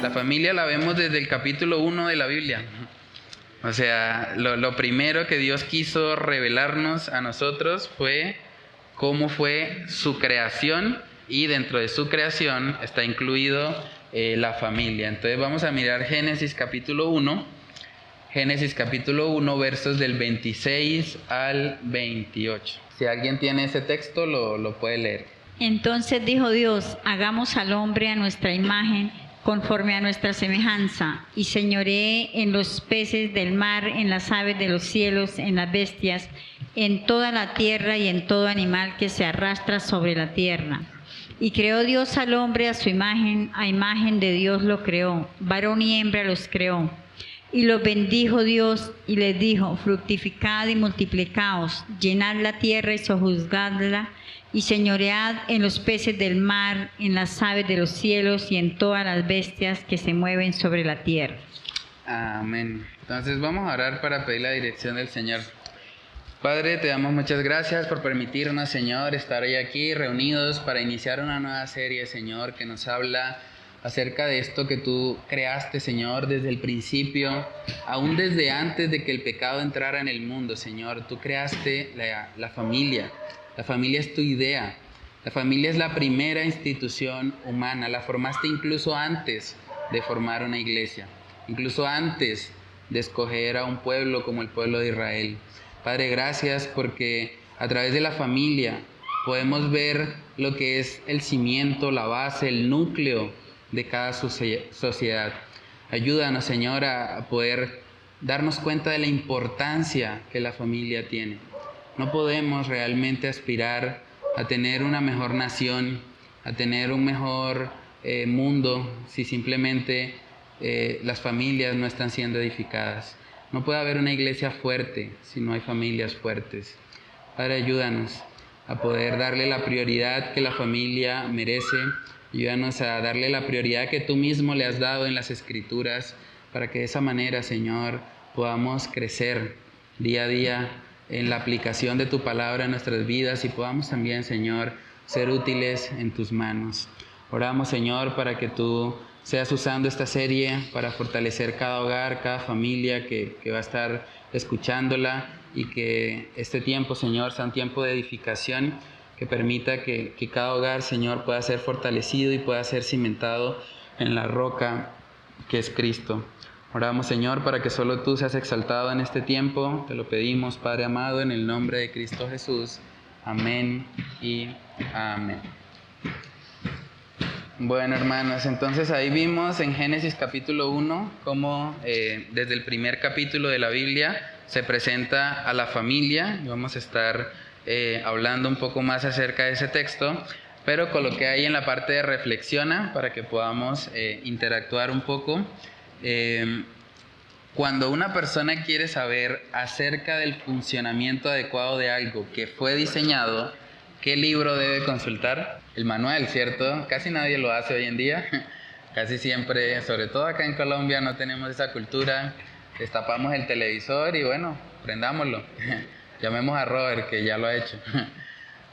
La familia la vemos desde el capítulo 1 de la Biblia. O sea, lo primero que Dios quiso revelarnos a nosotros fue cómo fue su creación, y dentro de su creación está incluido la familia. Entonces vamos a mirar Génesis capítulo 1. Génesis capítulo 1, versos del 26 al 28. Si alguien tiene ese texto, lo puede leer. Entonces dijo Dios: hagamos al hombre a nuestra imagen, conforme a nuestra semejanza, y señoree en los peces del mar, en las aves de los cielos, en las bestias, en toda la tierra y en todo animal que se arrastra sobre la tierra. Y creó Dios al hombre a su imagen, a imagen de Dios lo creó, varón y hembra los creó. Y los bendijo Dios y les dijo: fructificad y multiplicaos, llenad la tierra y sojuzgadla, y señoread en los peces del mar, en las aves de los cielos y en todas las bestias que se mueven sobre la tierra. Amén. Entonces vamos a orar para pedir la dirección del Señor. Padre, te damos muchas gracias por permitirnos, Señor, estar hoy aquí reunidos para iniciar una nueva serie, Señor, que nos habla acerca de esto que tú creaste, Señor, desde el principio, aún desde antes de que el pecado entrara en el mundo, Señor. Tú creaste la familia. La familia es tu idea. La familia es la primera institución humana. La formaste incluso antes de formar una iglesia, incluso antes de escoger a un pueblo como el pueblo de Israel. Padre, gracias porque a través de la familia podemos ver lo que es el cimiento, la base, el núcleo de cada sociedad. Ayúdanos, Señor, a poder darnos cuenta de la importancia que la familia tiene. No podemos realmente aspirar a tener una mejor nación, a tener un mejor mundo, si simplemente las familias no están siendo edificadas. No puede haber una iglesia fuerte si no hay familias fuertes. Padre, ayúdanos a poder darle la prioridad que la familia merece. Ayúdanos a darle la prioridad que tú mismo le has dado en las Escrituras, para que de esa manera, Señor, podamos crecer día a día en la aplicación de tu palabra en nuestras vidas y podamos también, Señor, ser útiles en tus manos. Oramos, Señor, para que tú seas usando esta serie para fortalecer cada hogar, cada familia que va a estar escuchándola, y que este tiempo, Señor, sea un tiempo de edificación que permita que cada hogar, Señor, pueda ser fortalecido y pueda ser cimentado en la roca que es Cristo. Oramos, Señor, para que solo tú seas exaltado en este tiempo. Te lo pedimos, Padre amado, en el nombre de Cristo Jesús. Amén y amén. Bueno, hermanos, entonces ahí vimos en Génesis capítulo 1 cómo desde el primer capítulo de la Biblia se presenta a la familia. Y vamos a estar hablando un poco más acerca de ese texto, pero coloqué ahí en la parte de reflexiona para que podamos interactuar un poco. Cuando una persona quiere saber acerca del funcionamiento adecuado de algo que fue diseñado, ¿qué libro debe consultar? El manual, ¿cierto? Casi nadie lo hace hoy en día. Casi siempre, sobre todo acá en Colombia, no tenemos esa cultura. Destapamos el televisor y bueno, prendámoslo. Llamemos a Robert, que ya lo ha hecho.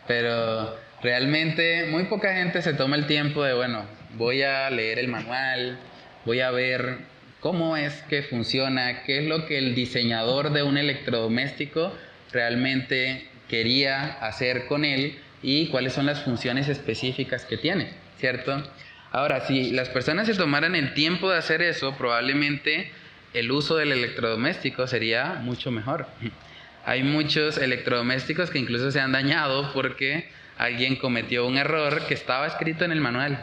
Pero realmente muy poca gente se toma el tiempo de, bueno, voy a leer el manual, voy a ver cómo es que funciona, qué es lo que el diseñador de un electrodoméstico realmente quería hacer con él y cuáles son las funciones específicas que tiene, ¿cierto? Ahora, si las personas se tomaran el tiempo de hacer eso, probablemente el uso del electrodoméstico sería mucho mejor. Hay muchos electrodomésticos que incluso se han dañado porque alguien cometió un error que estaba escrito en el manual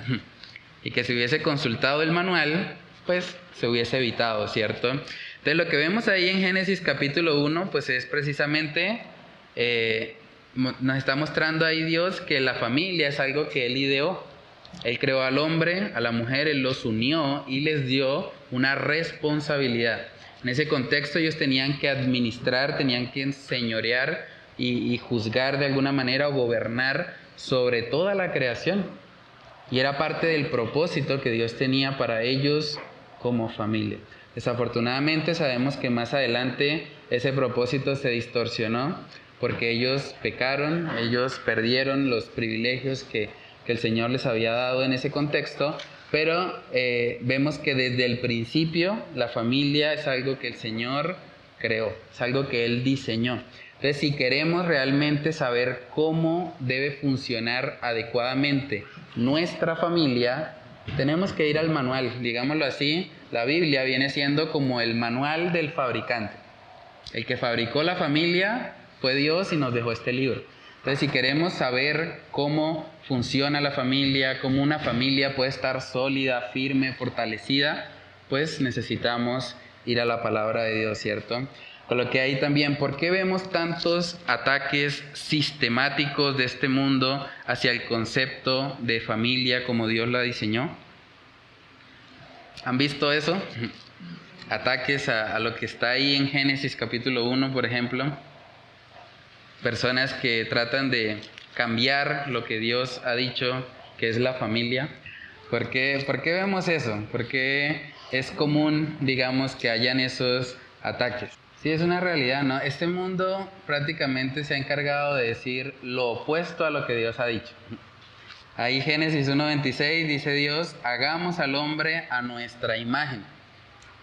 y que si hubiese consultado el manual, pues se hubiese evitado, ¿cierto? Entonces lo que vemos ahí en Génesis capítulo 1, pues es precisamente, nos está mostrando ahí Dios que la familia es algo que Él ideó. Él creó al hombre, a la mujer, Él los unió y les dio una responsabilidad. En ese contexto ellos tenían que administrar, tenían que señorear y juzgar de alguna manera o gobernar sobre toda la creación. Y era parte del propósito que Dios tenía para ellos como familia. Desafortunadamente sabemos que más adelante ese propósito se distorsionó porque ellos pecaron, ellos perdieron los privilegios que el Señor les había dado en ese contexto, Pero vemos que desde el principio la familia es algo que el Señor creó, es algo que Él diseñó. Entonces, si queremos realmente saber cómo debe funcionar adecuadamente nuestra familia, tenemos que ir al manual. Digámoslo así, la Biblia viene siendo como el manual del fabricante. El que fabricó la familia fue Dios y nos dejó este libro. Entonces, si queremos saber cómo funciona la familia, cómo una familia puede estar sólida, firme, fortalecida, pues necesitamos ir a la palabra de Dios, ¿cierto? Con lo que hay también, ¿por qué vemos tantos ataques sistemáticos de este mundo hacia el concepto de familia como Dios la diseñó? ¿Han visto eso? Ataques a lo que está ahí en Génesis capítulo 1, por ejemplo. Personas que tratan de cambiar lo que Dios ha dicho que es la familia. ¿Por qué vemos eso? ¿Por qué es común, digamos, que hayan esos ataques? Sí, es una realidad, ¿no? Este mundo prácticamente se ha encargado de decir lo opuesto a lo que Dios ha dicho. Ahí Génesis 1:26 dice Dios, hagamos al hombre a nuestra imagen.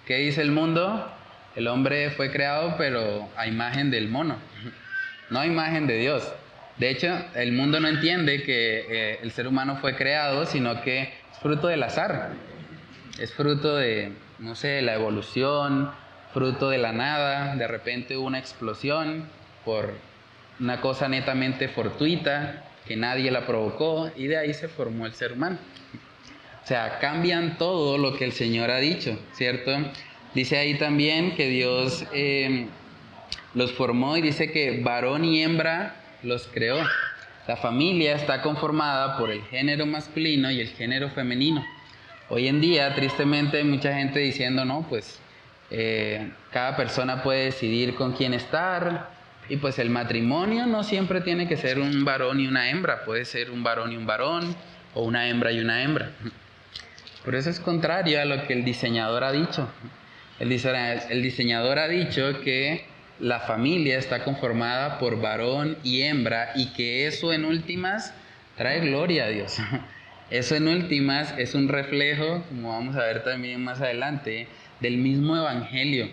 ¿Qué dice el mundo? El hombre fue creado, pero a imagen del mono, no a imagen de Dios. De hecho, el mundo no entiende que el ser humano fue creado, sino que es fruto del azar. Es fruto de, no sé, la evolución, fruto de la nada. De repente hubo una explosión por una cosa netamente fortuita, que nadie la provocó, y de ahí se formó el ser humano. O sea, cambian todo lo que el Señor ha dicho, ¿cierto? Dice ahí también que Dios los formó y dice que varón y hembra los creó. La familia está conformada por el género masculino y el género femenino. Hoy en día, tristemente, hay mucha gente diciendo, no, pues cada persona puede decidir con quién estar, y pues el matrimonio no siempre tiene que ser un varón y una hembra, puede ser un varón y un varón, o una hembra y una hembra. Por eso es contrario a lo que el diseñador ha dicho. El diseñador ha dicho que la familia está conformada por varón y hembra y que eso en últimas trae gloria a Dios. Eso en últimas es un reflejo, como vamos a ver también más adelante, del mismo evangelio.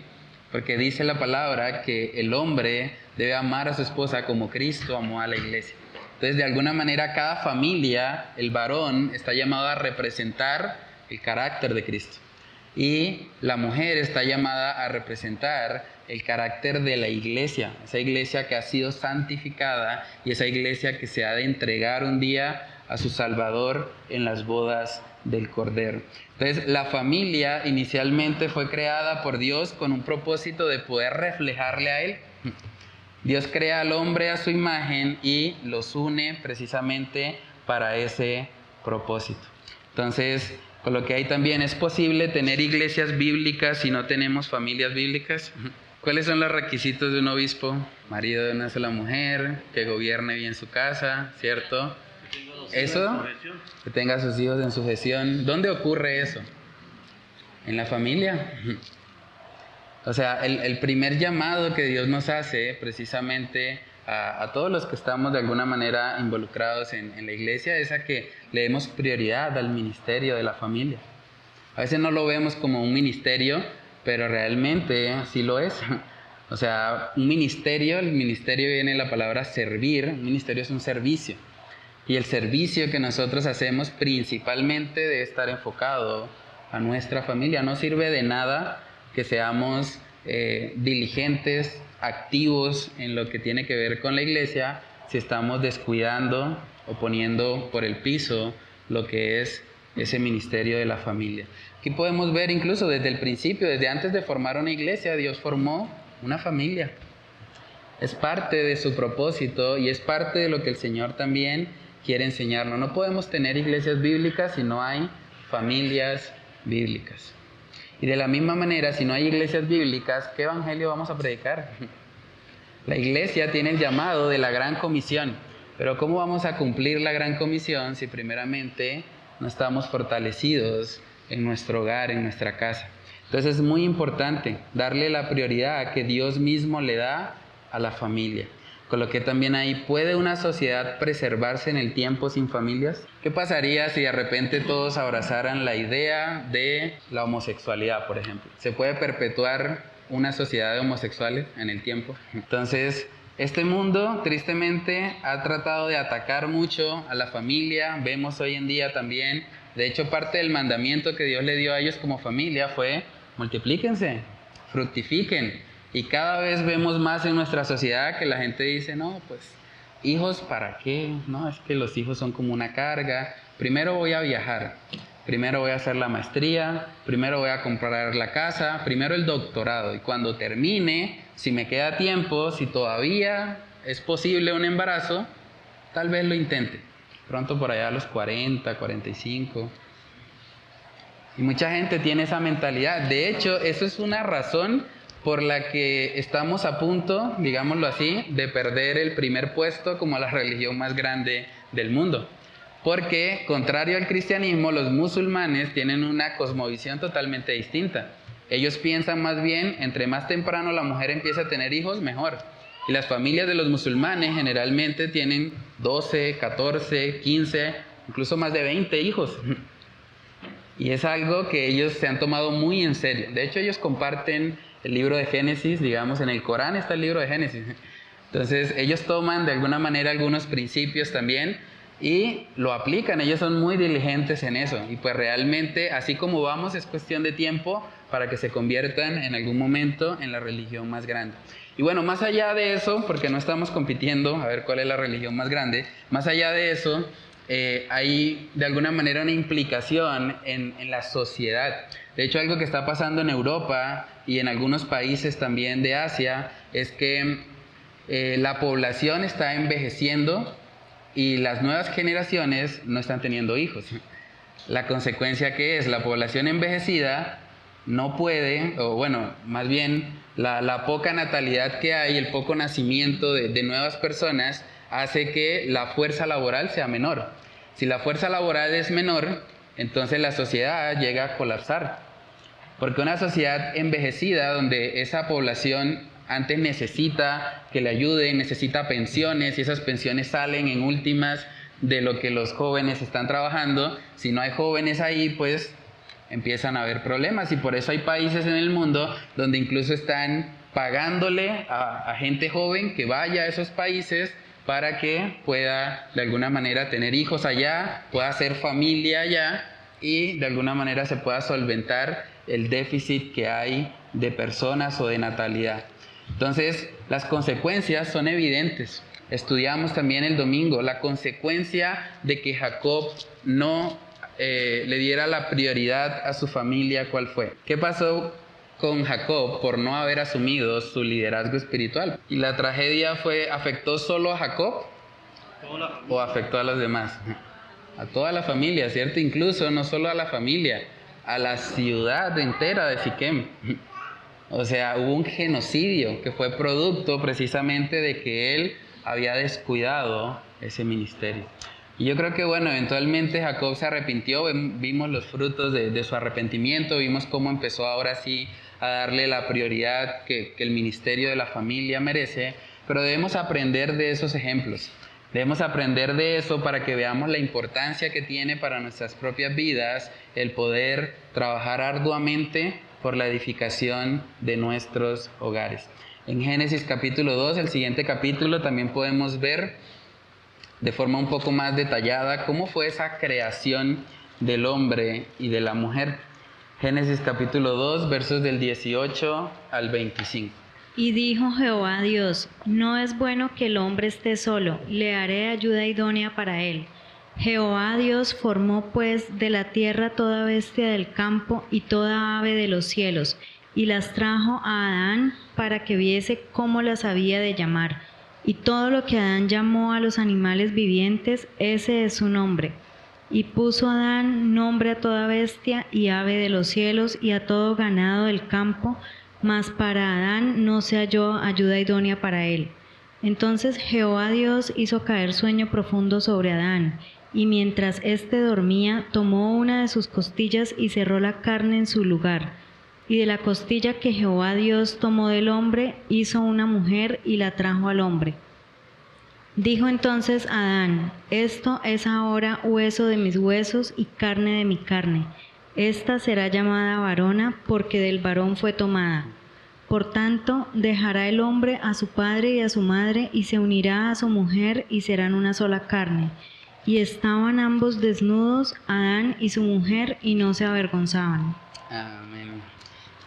Porque dice la palabra que el hombre debe amar a su esposa como Cristo amó a la iglesia. Entonces, de alguna manera, cada familia, el varón, está llamado a representar el carácter de Cristo. Y la mujer está llamada a representar el carácter de la iglesia, esa iglesia que ha sido santificada y esa iglesia que se ha de entregar un día a su Salvador en las bodas del Cordero. Entonces, la familia inicialmente fue creada por Dios con un propósito de poder reflejarle a Él. Dios crea al hombre a su imagen y los une precisamente para ese propósito. Entonces, con lo que hay también, ¿es posible tener iglesias bíblicas si no tenemos familias bíblicas? ¿Cuáles son los requisitos de un obispo? Marido de una sola mujer, que gobierne bien su casa, ¿cierto? Eso, que tenga a sus hijos en sujeción. ¿Dónde ocurre eso? En la familia. O sea, el primer llamado que Dios nos hace precisamente a todos los que estamos de alguna manera involucrados en la iglesia es a que le demos prioridad al ministerio de la familia. A veces no lo vemos como un ministerio, pero realmente sí lo es. O sea, un ministerio, el ministerio viene de la palabra servir, un ministerio es un servicio. Y el servicio que nosotros hacemos principalmente debe estar enfocado a nuestra familia. No sirve de nada que seamos diligentes, activos en lo que tiene que ver con la iglesia, si estamos descuidando o poniendo por el piso lo que es ese ministerio de la familia. Aquí podemos ver incluso desde el principio, desde antes de formar una iglesia, Dios formó una familia. Es parte de su propósito y es parte de lo que el Señor también quiere enseñarnos. No podemos tener iglesias bíblicas si no hay familias bíblicas. Y de la misma manera, si no hay iglesias bíblicas, ¿qué evangelio vamos a predicar? La iglesia tiene el llamado de la gran comisión, pero ¿cómo vamos a cumplir la gran comisión si primeramente no estamos fortalecidos en nuestro hogar, en nuestra casa? Entonces es muy importante darle la prioridad que Dios mismo le da a la familia. coloqué también ahí, ¿puede una sociedad preservarse en el tiempo sin familias? ¿Qué pasaría si de repente todos abrazaran la idea de la homosexualidad, por ejemplo? ¿Se puede perpetuar una sociedad de homosexuales en el tiempo? Entonces, este mundo, tristemente, ha tratado de atacar mucho a la familia. Vemos hoy en día también, de hecho, parte del mandamiento que Dios le dio a ellos como familia fue: multiplíquense, fructifiquen. Y cada vez vemos más en nuestra sociedad que la gente dice: no, pues, hijos, ¿para qué? No, es que los hijos son como una carga. Primero voy a viajar, primero voy a hacer la maestría, primero voy a comprar la casa, primero el doctorado. Y cuando termine, si me queda tiempo, si todavía es posible un embarazo, tal vez lo intente. Pronto por allá a los 40, 45. Y mucha gente tiene esa mentalidad. De hecho, eso es una razón por la que estamos a punto, digámoslo así, de perder el primer puesto como la religión más grande del mundo. Porque, contrario al cristianismo, los musulmanes tienen una cosmovisión totalmente distinta. Ellos piensan más bien, entre más temprano la mujer empieza a tener hijos, mejor. Y las familias de los musulmanes generalmente tienen 12, 14, 15, incluso más de 20 hijos. Y es algo que ellos se han tomado muy en serio. De hecho, ellos comparten el libro de Génesis, digamos, en el Corán está el libro de Génesis. Entonces, ellos toman de alguna manera algunos principios también y lo aplican. Ellos son muy diligentes en eso. Y pues realmente, así como vamos, es cuestión de tiempo para que se conviertan en algún momento en la religión más grande. Y bueno, más allá de eso, porque no estamos compitiendo a ver cuál es la religión más grande, más allá de eso, hay de alguna manera una implicación en la sociedad. De hecho, algo que está pasando en Europa y en algunos países también de Asia es que la población está envejeciendo y las nuevas generaciones no están teniendo hijos. La consecuencia que es la población envejecida no puede, o bueno, más bien la poca natalidad que hay, el poco nacimiento de nuevas personas hace que la fuerza laboral sea menor. Si la fuerza laboral es menor, entonces la sociedad llega a colapsar. Porque una sociedad envejecida donde esa población antes necesita que le ayuden, necesita pensiones y esas pensiones salen en últimas de lo que los jóvenes están trabajando, si no hay jóvenes ahí, pues empiezan a haber problemas y por eso hay países en el mundo donde incluso están pagándole a gente joven que vaya a esos países para que pueda de alguna manera tener hijos allá, pueda hacer familia allá y de alguna manera se pueda solventar el déficit que hay de personas o de natalidad. Entonces, las consecuencias son evidentes. Estudiamos también el domingo la consecuencia de que Jacob no le diera la prioridad a su familia. ¿Cuál fue? ¿Qué pasó con Jacob por no haber asumido su liderazgo espiritual? ¿Y la tragedia afectó solo a Jacob o afectó a los demás? A toda la familia, ¿cierto? Incluso no solo a la familia, a la ciudad entera de Siquem. O sea, hubo un genocidio que fue producto precisamente de que él había descuidado ese ministerio. Y yo creo que, bueno, eventualmente Jacob se arrepintió, vimos los frutos de su arrepentimiento, vimos cómo empezó ahora sí a darle la prioridad que el ministerio de la familia merece, pero debemos aprender de esos ejemplos. Debemos aprender de eso para que veamos la importancia que tiene para nuestras propias vidas el poder trabajar arduamente por la edificación de nuestros hogares. En Génesis capítulo 2, el siguiente capítulo, también podemos ver de forma un poco más detallada cómo fue esa creación del hombre y de la mujer. Génesis capítulo 2, versos del 18 al 25. Y dijo Jehová Dios: no es bueno que el hombre esté solo, le haré ayuda idónea para él. Jehová Dios formó pues de la tierra toda bestia del campo y toda ave de los cielos, y las trajo a Adán para que viese cómo las había de llamar. Y todo lo que Adán llamó a los animales vivientes, ese es su nombre. Y puso Adán nombre a toda bestia y ave de los cielos y a todo ganado del campo, mas para Adán no se halló ayuda idónea para él. Entonces Jehová Dios hizo caer sueño profundo sobre Adán, y mientras éste dormía, tomó una de sus costillas y cerró la carne en su lugar. Y de la costilla que Jehová Dios tomó del hombre, hizo una mujer y la trajo al hombre. Dijo entonces Adán: esto es ahora hueso de mis huesos y carne de mi carne. Esta será llamada varona porque del varón fue tomada. Por tanto, dejará el hombre a su padre y a su madre y se unirá a su mujer y serán una sola carne. Y estaban ambos desnudos, Adán y su mujer, y no se avergonzaban. Amén.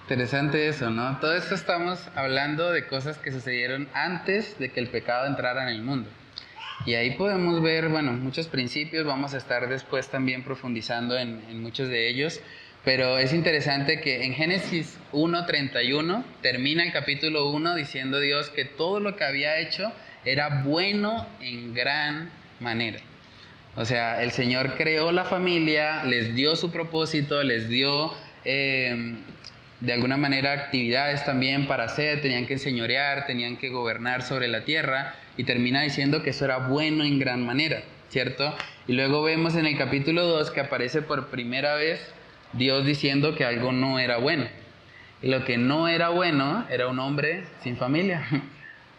Interesante eso, ¿no? Todo esto estamos hablando de cosas que sucedieron antes de que el pecado entrara en el mundo. Y ahí podemos ver, bueno, muchos principios, vamos a estar después también profundizando en muchos de ellos, pero es interesante que en Génesis 1:31 termina el capítulo 1 diciendo Dios que todo lo que había hecho era bueno en gran manera. O sea, el Señor creó la familia, les dio su propósito, les dio de alguna manera actividades también para hacer, tenían que enseñorear, tenían que gobernar sobre la tierra, y termina diciendo que eso era bueno en gran manera, ¿cierto? Y luego vemos en el capítulo 2 que aparece por primera vez Dios diciendo que algo no era bueno. Y lo que no era bueno era un hombre sin familia,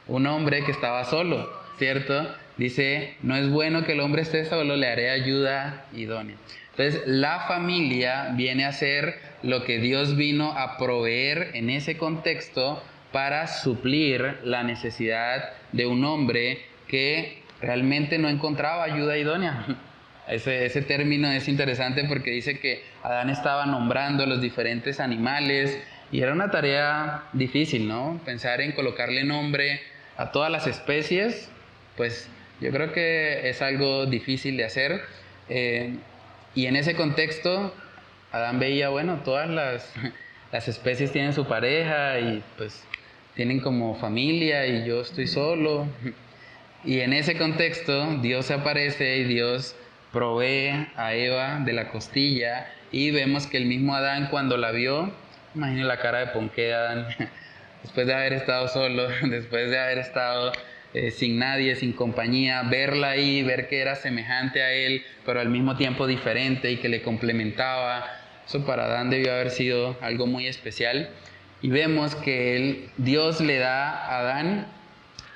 un hombre que estaba solo, ¿cierto? Dice, no es bueno que el hombre esté solo, le haré ayuda idónea. Entonces, la familia viene a ser lo que Dios vino a proveer en ese contexto para suplir la necesidad de un hombre que realmente no encontraba ayuda idónea. Ese término es interesante porque dice que Adán estaba nombrando los diferentes animales y era una tarea difícil, ¿no? Pensar en colocarle nombre a todas las especies, pues yo creo que es algo difícil de hacer. Y en ese contexto, Adán veía, bueno, todas las especies tienen su pareja y pues tienen como familia y yo estoy solo. Y en ese contexto, Dios se aparece y Dios provee a Eva de la costilla y vemos que el mismo Adán cuando la vio, imagínense la cara de ponqué de Adán, después de haber estado solo, después de haber estado sin nadie, sin compañía, verla ahí, ver que era semejante a él, pero al mismo tiempo diferente y que le complementaba, eso para Adán debió haber sido algo muy especial. Y vemos que Dios le da a Adán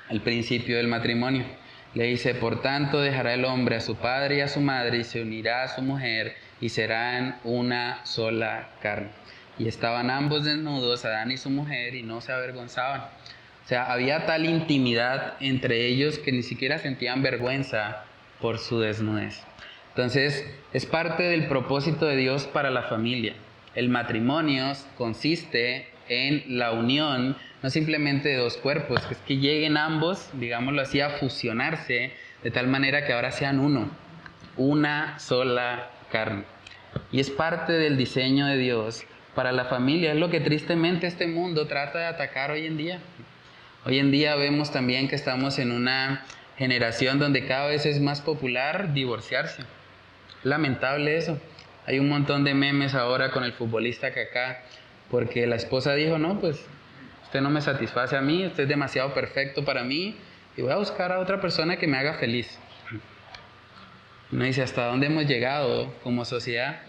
el principio del matrimonio. Le dice, por tanto dejará el hombre a su padre y a su madre y se unirá a su mujer y serán una sola carne. Y estaban ambos desnudos, Adán y su mujer, y no se avergonzaban. O sea, había tal intimidad entre ellos que ni siquiera sentían vergüenza por su desnudez. Entonces, es parte del propósito de Dios para la familia. El matrimonio consiste en la unión, no simplemente de dos cuerpos, es que lleguen ambos, digámoslo así, a fusionarse de tal manera que ahora sean uno, una sola carne. Y es parte del diseño de Dios para la familia, es lo que tristemente este mundo trata de atacar hoy en día. Hoy en día vemos también que estamos en una generación donde cada vez es más popular divorciarse. Lamentable eso. Hay un montón de memes ahora con el futbolista Kaká, porque la esposa dijo, no, pues usted no me satisface a mí, usted es demasiado perfecto para mí y voy a buscar a otra persona que me haga feliz. Uno dice, ¿hasta dónde hemos llegado como sociedad?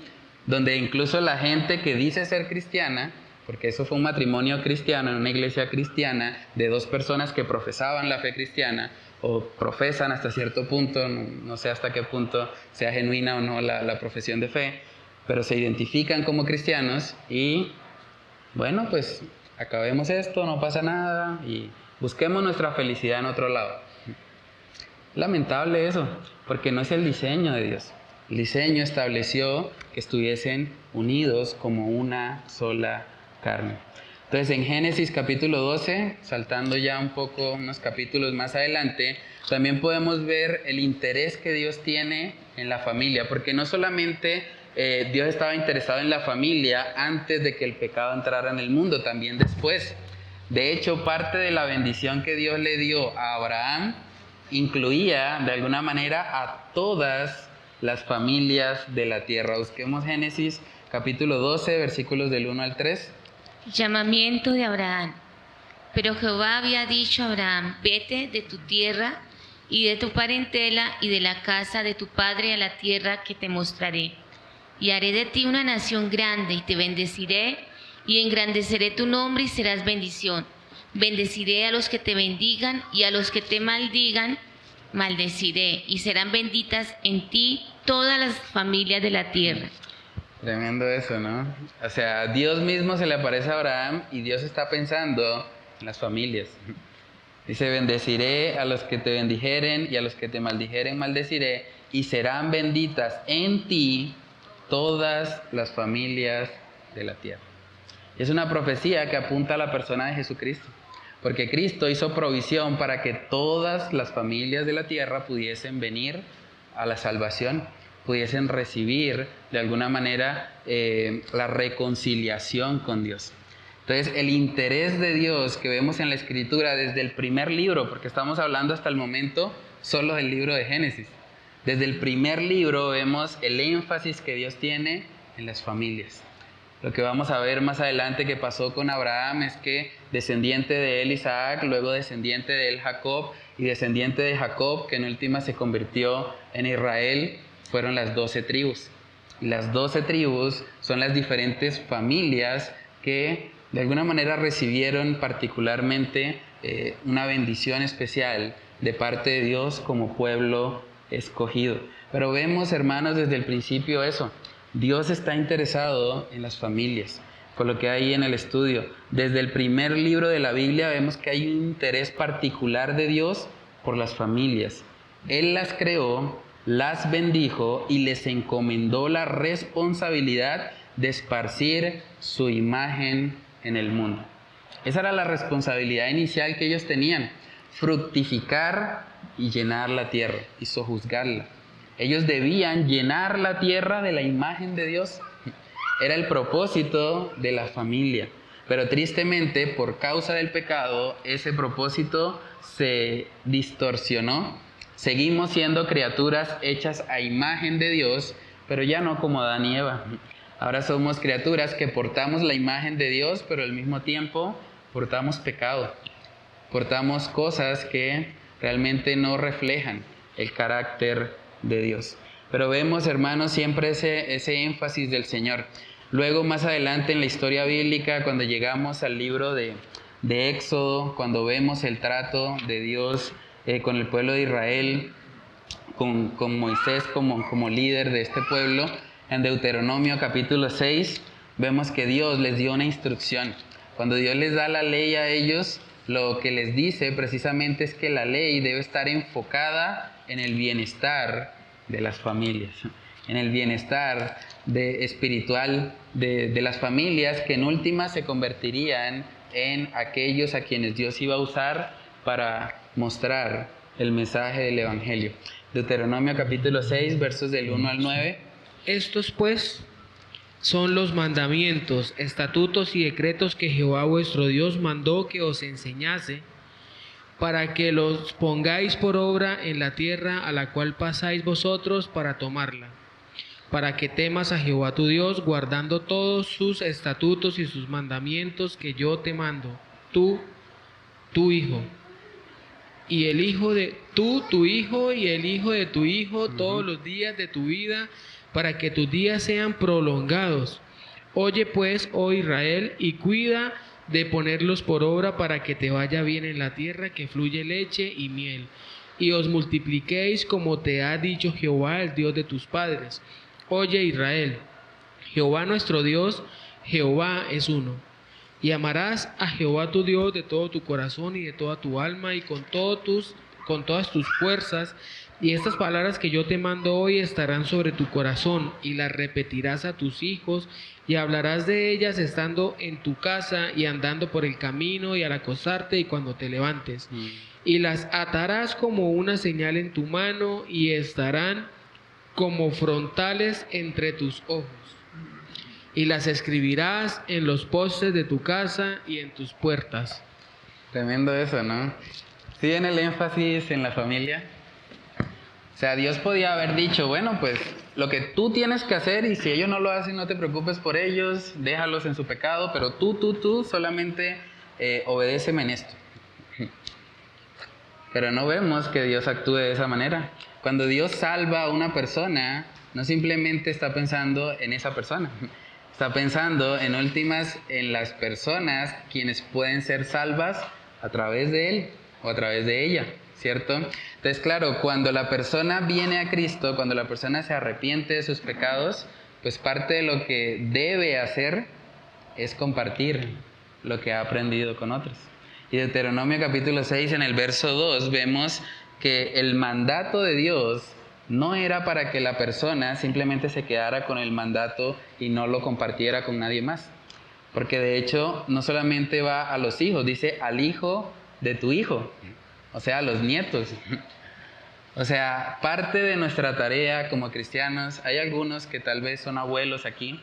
Donde incluso la gente que dice ser cristiana, porque eso fue un matrimonio cristiano en una iglesia cristiana de dos personas que profesaban la fe cristiana o profesan hasta cierto punto, no sé hasta qué punto sea genuina o no la profesión de fe, pero se identifican como cristianos y bueno, pues acabemos esto, no pasa nada y busquemos nuestra felicidad en otro lado. Lamentable eso, porque no es el diseño de Dios. El diseño estableció que estuviesen unidos como una sola carne. Entonces en Génesis capítulo 12, saltando ya un poco unos capítulos más adelante, también podemos ver el interés que Dios tiene en la familia, porque no solamente Dios estaba interesado en la familia antes de que el pecado entrara en el mundo, también después. De hecho, parte de la bendición que Dios le dio a Abraham incluía de alguna manera a todas las familias de la tierra. Busquemos Génesis capítulo 12, versículos del 1 al 3. Llamamiento de Abraham. Pero Jehová había dicho a Abraham, vete de tu tierra y de tu parentela y de la casa de tu padre a la tierra que te mostraré. Y haré de ti una nación grande y te bendeciré y engrandeceré tu nombre y serás bendición. Bendeciré a los que te bendigan y a los que te maldigan maldeciré, y serán benditas en ti todas las familias de la tierra. Tremendo eso, ¿no? O sea, Dios mismo se le aparece a Abraham y Dios está pensando en las familias. Dice, bendeciré a los que te bendijeren y a los que te maldijeren maldeciré, y serán benditas en ti todas las familias de la tierra. Es una profecía que apunta a la persona de Jesucristo, porque Cristo hizo provisión para que todas las familias de la tierra pudiesen venir a la salvación, pudiesen recibir de alguna manera la reconciliación con Dios. Entonces, el interés de Dios que vemos en la Escritura desde el primer libro, porque estamos hablando hasta el momento solo del libro de Génesis, desde el primer libro vemos el énfasis que Dios tiene en las familias. Lo que vamos a ver más adelante que pasó con Abraham es que descendiente de él Isaac, luego descendiente de él Jacob, y descendiente de Jacob, que en última se convirtió en Israel, fueron las 12 tribus. Y las 12 tribus son las diferentes familias que de alguna manera recibieron particularmente una bendición especial de parte de Dios como pueblo escogido. Pero vemos, hermanos, desde el principio eso. Dios está interesado en las familias, por lo que hay en el estudio. Desde el primer libro de la Biblia vemos que hay un interés particular de Dios por las familias. Él las creó, las bendijo y les encomendó la responsabilidad de esparcir su imagen en el mundo. Esa era la responsabilidad inicial que ellos tenían: fructificar y llenar la tierra y sojuzgarla. Ellos debían llenar la tierra de la imagen de Dios. Era el propósito de la familia. Pero tristemente, por causa del pecado, ese propósito se distorsionó. Seguimos siendo criaturas hechas a imagen de Dios, pero ya no como Adán y Eva. Ahora somos criaturas que portamos la imagen de Dios, pero al mismo tiempo portamos pecado. Portamos cosas que realmente no reflejan el carácter de Dios. Pero vemos, hermanos, siempre ese énfasis del Señor. Luego, más adelante en la historia bíblica, cuando llegamos al libro de Éxodo, cuando vemos el trato de Dios con el pueblo de Israel, con Moisés como líder de este pueblo, en Deuteronomio capítulo 6, vemos que Dios les dio una instrucción. Cuando Dios les da la ley a ellos, lo que les dice precisamente es que la ley debe estar enfocada en el bienestar de las familias, en el bienestar espiritual de las familias, que en última se convertirían en aquellos a quienes Dios iba a usar para mostrar el mensaje del Evangelio. Deuteronomio capítulo 6, versos del 1 al 9. Estos pues son los mandamientos, estatutos y decretos que Jehová vuestro Dios mandó que os enseñase, para que los pongáis por obra en la tierra a la cual pasáis vosotros para tomarla, para que temas a Jehová tu Dios, guardando todos sus estatutos y sus mandamientos que yo te mando, tú, tu hijo, y el hijo de tu hijo y el hijo de tu hijo, todos los días de tu vida, para que tus días sean prolongados. Oye pues, oh Israel, y cuida de ponerlos por obra para que te vaya bien en la tierra que fluye leche y miel, y os multipliquéis como te ha dicho Jehová, el Dios de tus padres. Oye Israel, Jehová nuestro Dios, Jehová es uno. Y amarás a Jehová tu Dios de todo tu corazón y de toda tu alma y con todas tus fuerzas. Y estas palabras que yo te mando hoy estarán sobre tu corazón, y las repetirás a tus hijos, y hablarás de ellas estando en tu casa y andando por el camino y al acostarte y cuando te levantes. Y las atarás como una señal en tu mano, y estarán como frontales entre tus ojos. Y las escribirás en los postes de tu casa y en tus puertas. Tremendo eso, ¿no? ¿Sí ven el énfasis en la familia? O sea, Dios podía haber dicho, bueno, pues lo que tú tienes que hacer, y si ellos no lo hacen, no te preocupes por ellos, déjalos en su pecado, pero tú solamente obedéceme en esto. Pero no vemos que Dios actúe de esa manera. Cuando Dios salva a una persona, no simplemente está pensando en esa persona, está pensando en últimas en las personas quienes pueden ser salvas a través de Él o a través de ella, ¿cierto? Entonces, claro, cuando la persona viene a Cristo, cuando la persona se arrepiente de sus pecados, pues parte de lo que debe hacer es compartir lo que ha aprendido con otros. Y Deuteronomio capítulo 6, en el verso 2, vemos que el mandato de Dios no era para que la persona simplemente se quedara con el mandato y no lo compartiera con nadie más. Porque de hecho no solamente va a los hijos, dice al hijo de tu hijo, o sea, a los nietos. O sea, parte de nuestra tarea como cristianos, hay algunos que tal vez son abuelos aquí,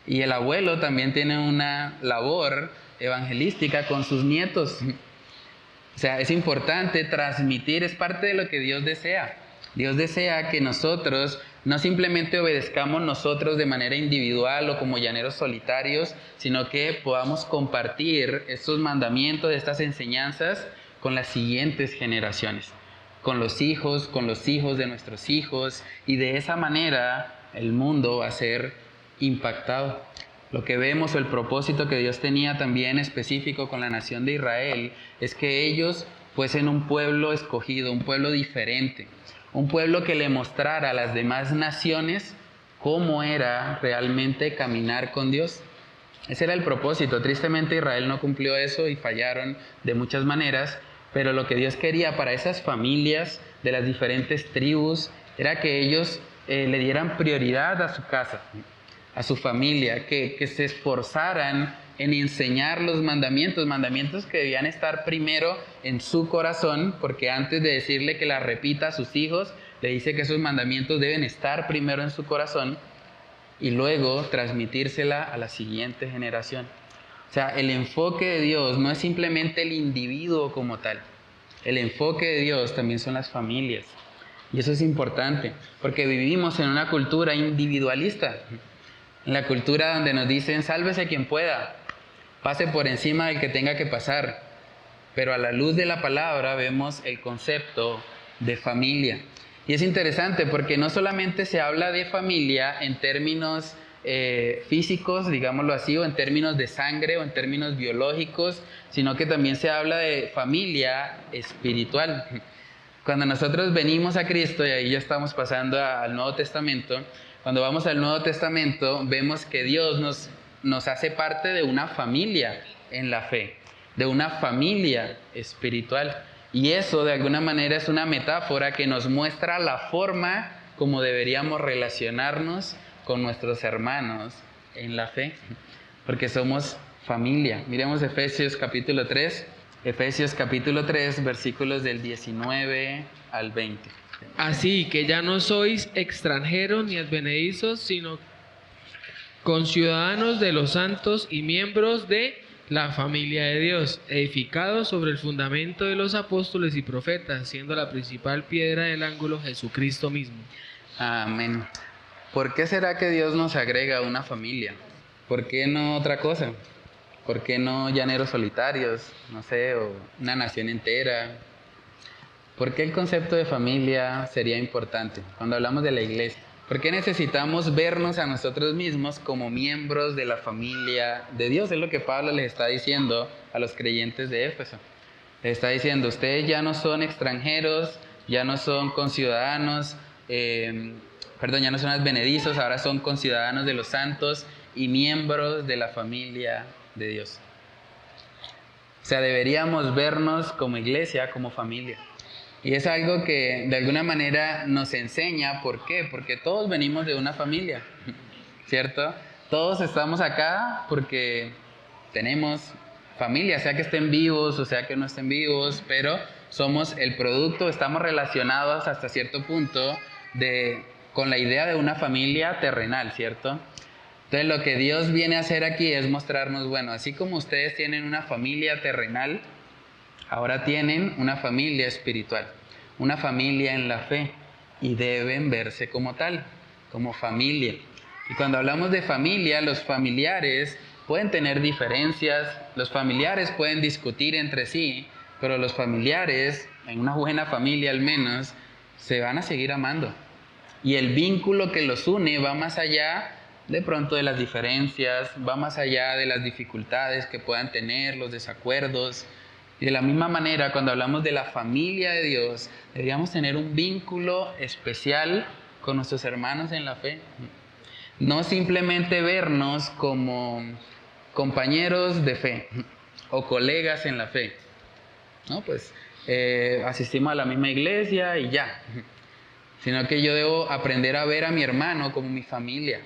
y el abuelo también tiene una labor evangelística con sus nietos. O sea, es importante transmitir, es parte de lo que Dios desea. Dios desea que nosotros no simplemente obedezcamos nosotros de manera individual o como llaneros solitarios, sino que podamos compartir estos mandamientos, estas enseñanzas con las siguientes generaciones, con los hijos de nuestros hijos, y de esa manera el mundo va a ser impactado. Lo que vemos, o el propósito que Dios tenía también específico con la nación de Israel, es que ellos fuesen un pueblo escogido, un pueblo diferente, un pueblo que le mostrara a las demás naciones cómo era realmente caminar con Dios. Ese era el propósito. Tristemente Israel no cumplió eso y fallaron de muchas maneras, pero lo que Dios quería para esas familias de las diferentes tribus era que ellos le dieran prioridad a su casa, a su familia, que se esforzaran en enseñar los mandamientos que debían estar primero en su corazón, porque antes de decirle que la repita a sus hijos, le dice que esos mandamientos deben estar primero en su corazón y luego transmitírsela a la siguiente generación. O sea, el enfoque de Dios no es simplemente el individuo como tal. El enfoque de Dios también son las familias. Y eso es importante, porque vivimos en una cultura individualista. En la cultura donde nos dicen, sálvese quien pueda, pase por encima del que tenga que pasar. Pero a la luz de la palabra vemos el concepto de familia. Y es interesante porque no solamente se habla de familia en términos físicos, digámoslo así, o en términos de sangre, o en términos biológicos, sino que también se habla de familia espiritual. Cuando nosotros venimos a Cristo, y ahí ya estamos pasando al Nuevo Testamento, cuando vamos al Nuevo Testamento, vemos que Dios nos hace parte de una familia en la fe, de una familia espiritual. Y eso, de alguna manera, es una metáfora que nos muestra la forma como deberíamos relacionarnos con nuestros hermanos en la fe, porque somos familia. Miremos Efesios capítulo 3, versículos del 19 al 20. Así que ya no sois extranjeros ni advenedizos, sino conciudadanos de los santos y miembros de la familia de Dios, edificados sobre el fundamento de los apóstoles y profetas, siendo la principal piedra del ángulo Jesucristo mismo. Amén. ¿Por qué será que Dios nos agrega una familia? ¿Por qué no otra cosa? ¿Por qué no llaneros solitarios? No sé, o una nación entera. ¿Por qué el concepto de familia sería importante cuando hablamos de la iglesia? ¿Por qué necesitamos vernos a nosotros mismos como miembros de la familia de Dios? Es lo que Pablo les está diciendo a los creyentes de Éfeso. Les está diciendo, ustedes ya no son extranjeros, ya no son conciudadanos, ya no son advenedizos, ahora son conciudadanos de los santos y miembros de la familia de Dios. O sea, deberíamos vernos como iglesia, como familia. Y es algo que de alguna manera nos enseña. ¿Por qué? Porque todos venimos de una familia, ¿cierto? Todos estamos acá porque tenemos familia, sea que estén vivos o sea que no estén vivos, pero somos el producto, estamos relacionados hasta cierto punto con la idea de una familia terrenal, ¿cierto? Entonces lo que Dios viene a hacer aquí es mostrarnos, bueno, así como ustedes tienen una familia terrenal, ahora tienen una familia espiritual, una familia en la fe, y deben verse como tal, como familia. Y cuando hablamos de familia, los familiares pueden tener diferencias, los familiares pueden discutir entre sí, pero los familiares, en una buena familia al menos, se van a seguir amando. Y el vínculo que los une va más allá de pronto de las diferencias, va más allá de las dificultades que puedan tener, los desacuerdos. Y de la misma manera, cuando hablamos de la familia de Dios, deberíamos tener un vínculo especial con nuestros hermanos en la fe. No simplemente vernos como compañeros de fe o colegas en la fe. No, pues asistimos a la misma iglesia y ya. Sino que yo debo aprender a ver a mi hermano como mi familia.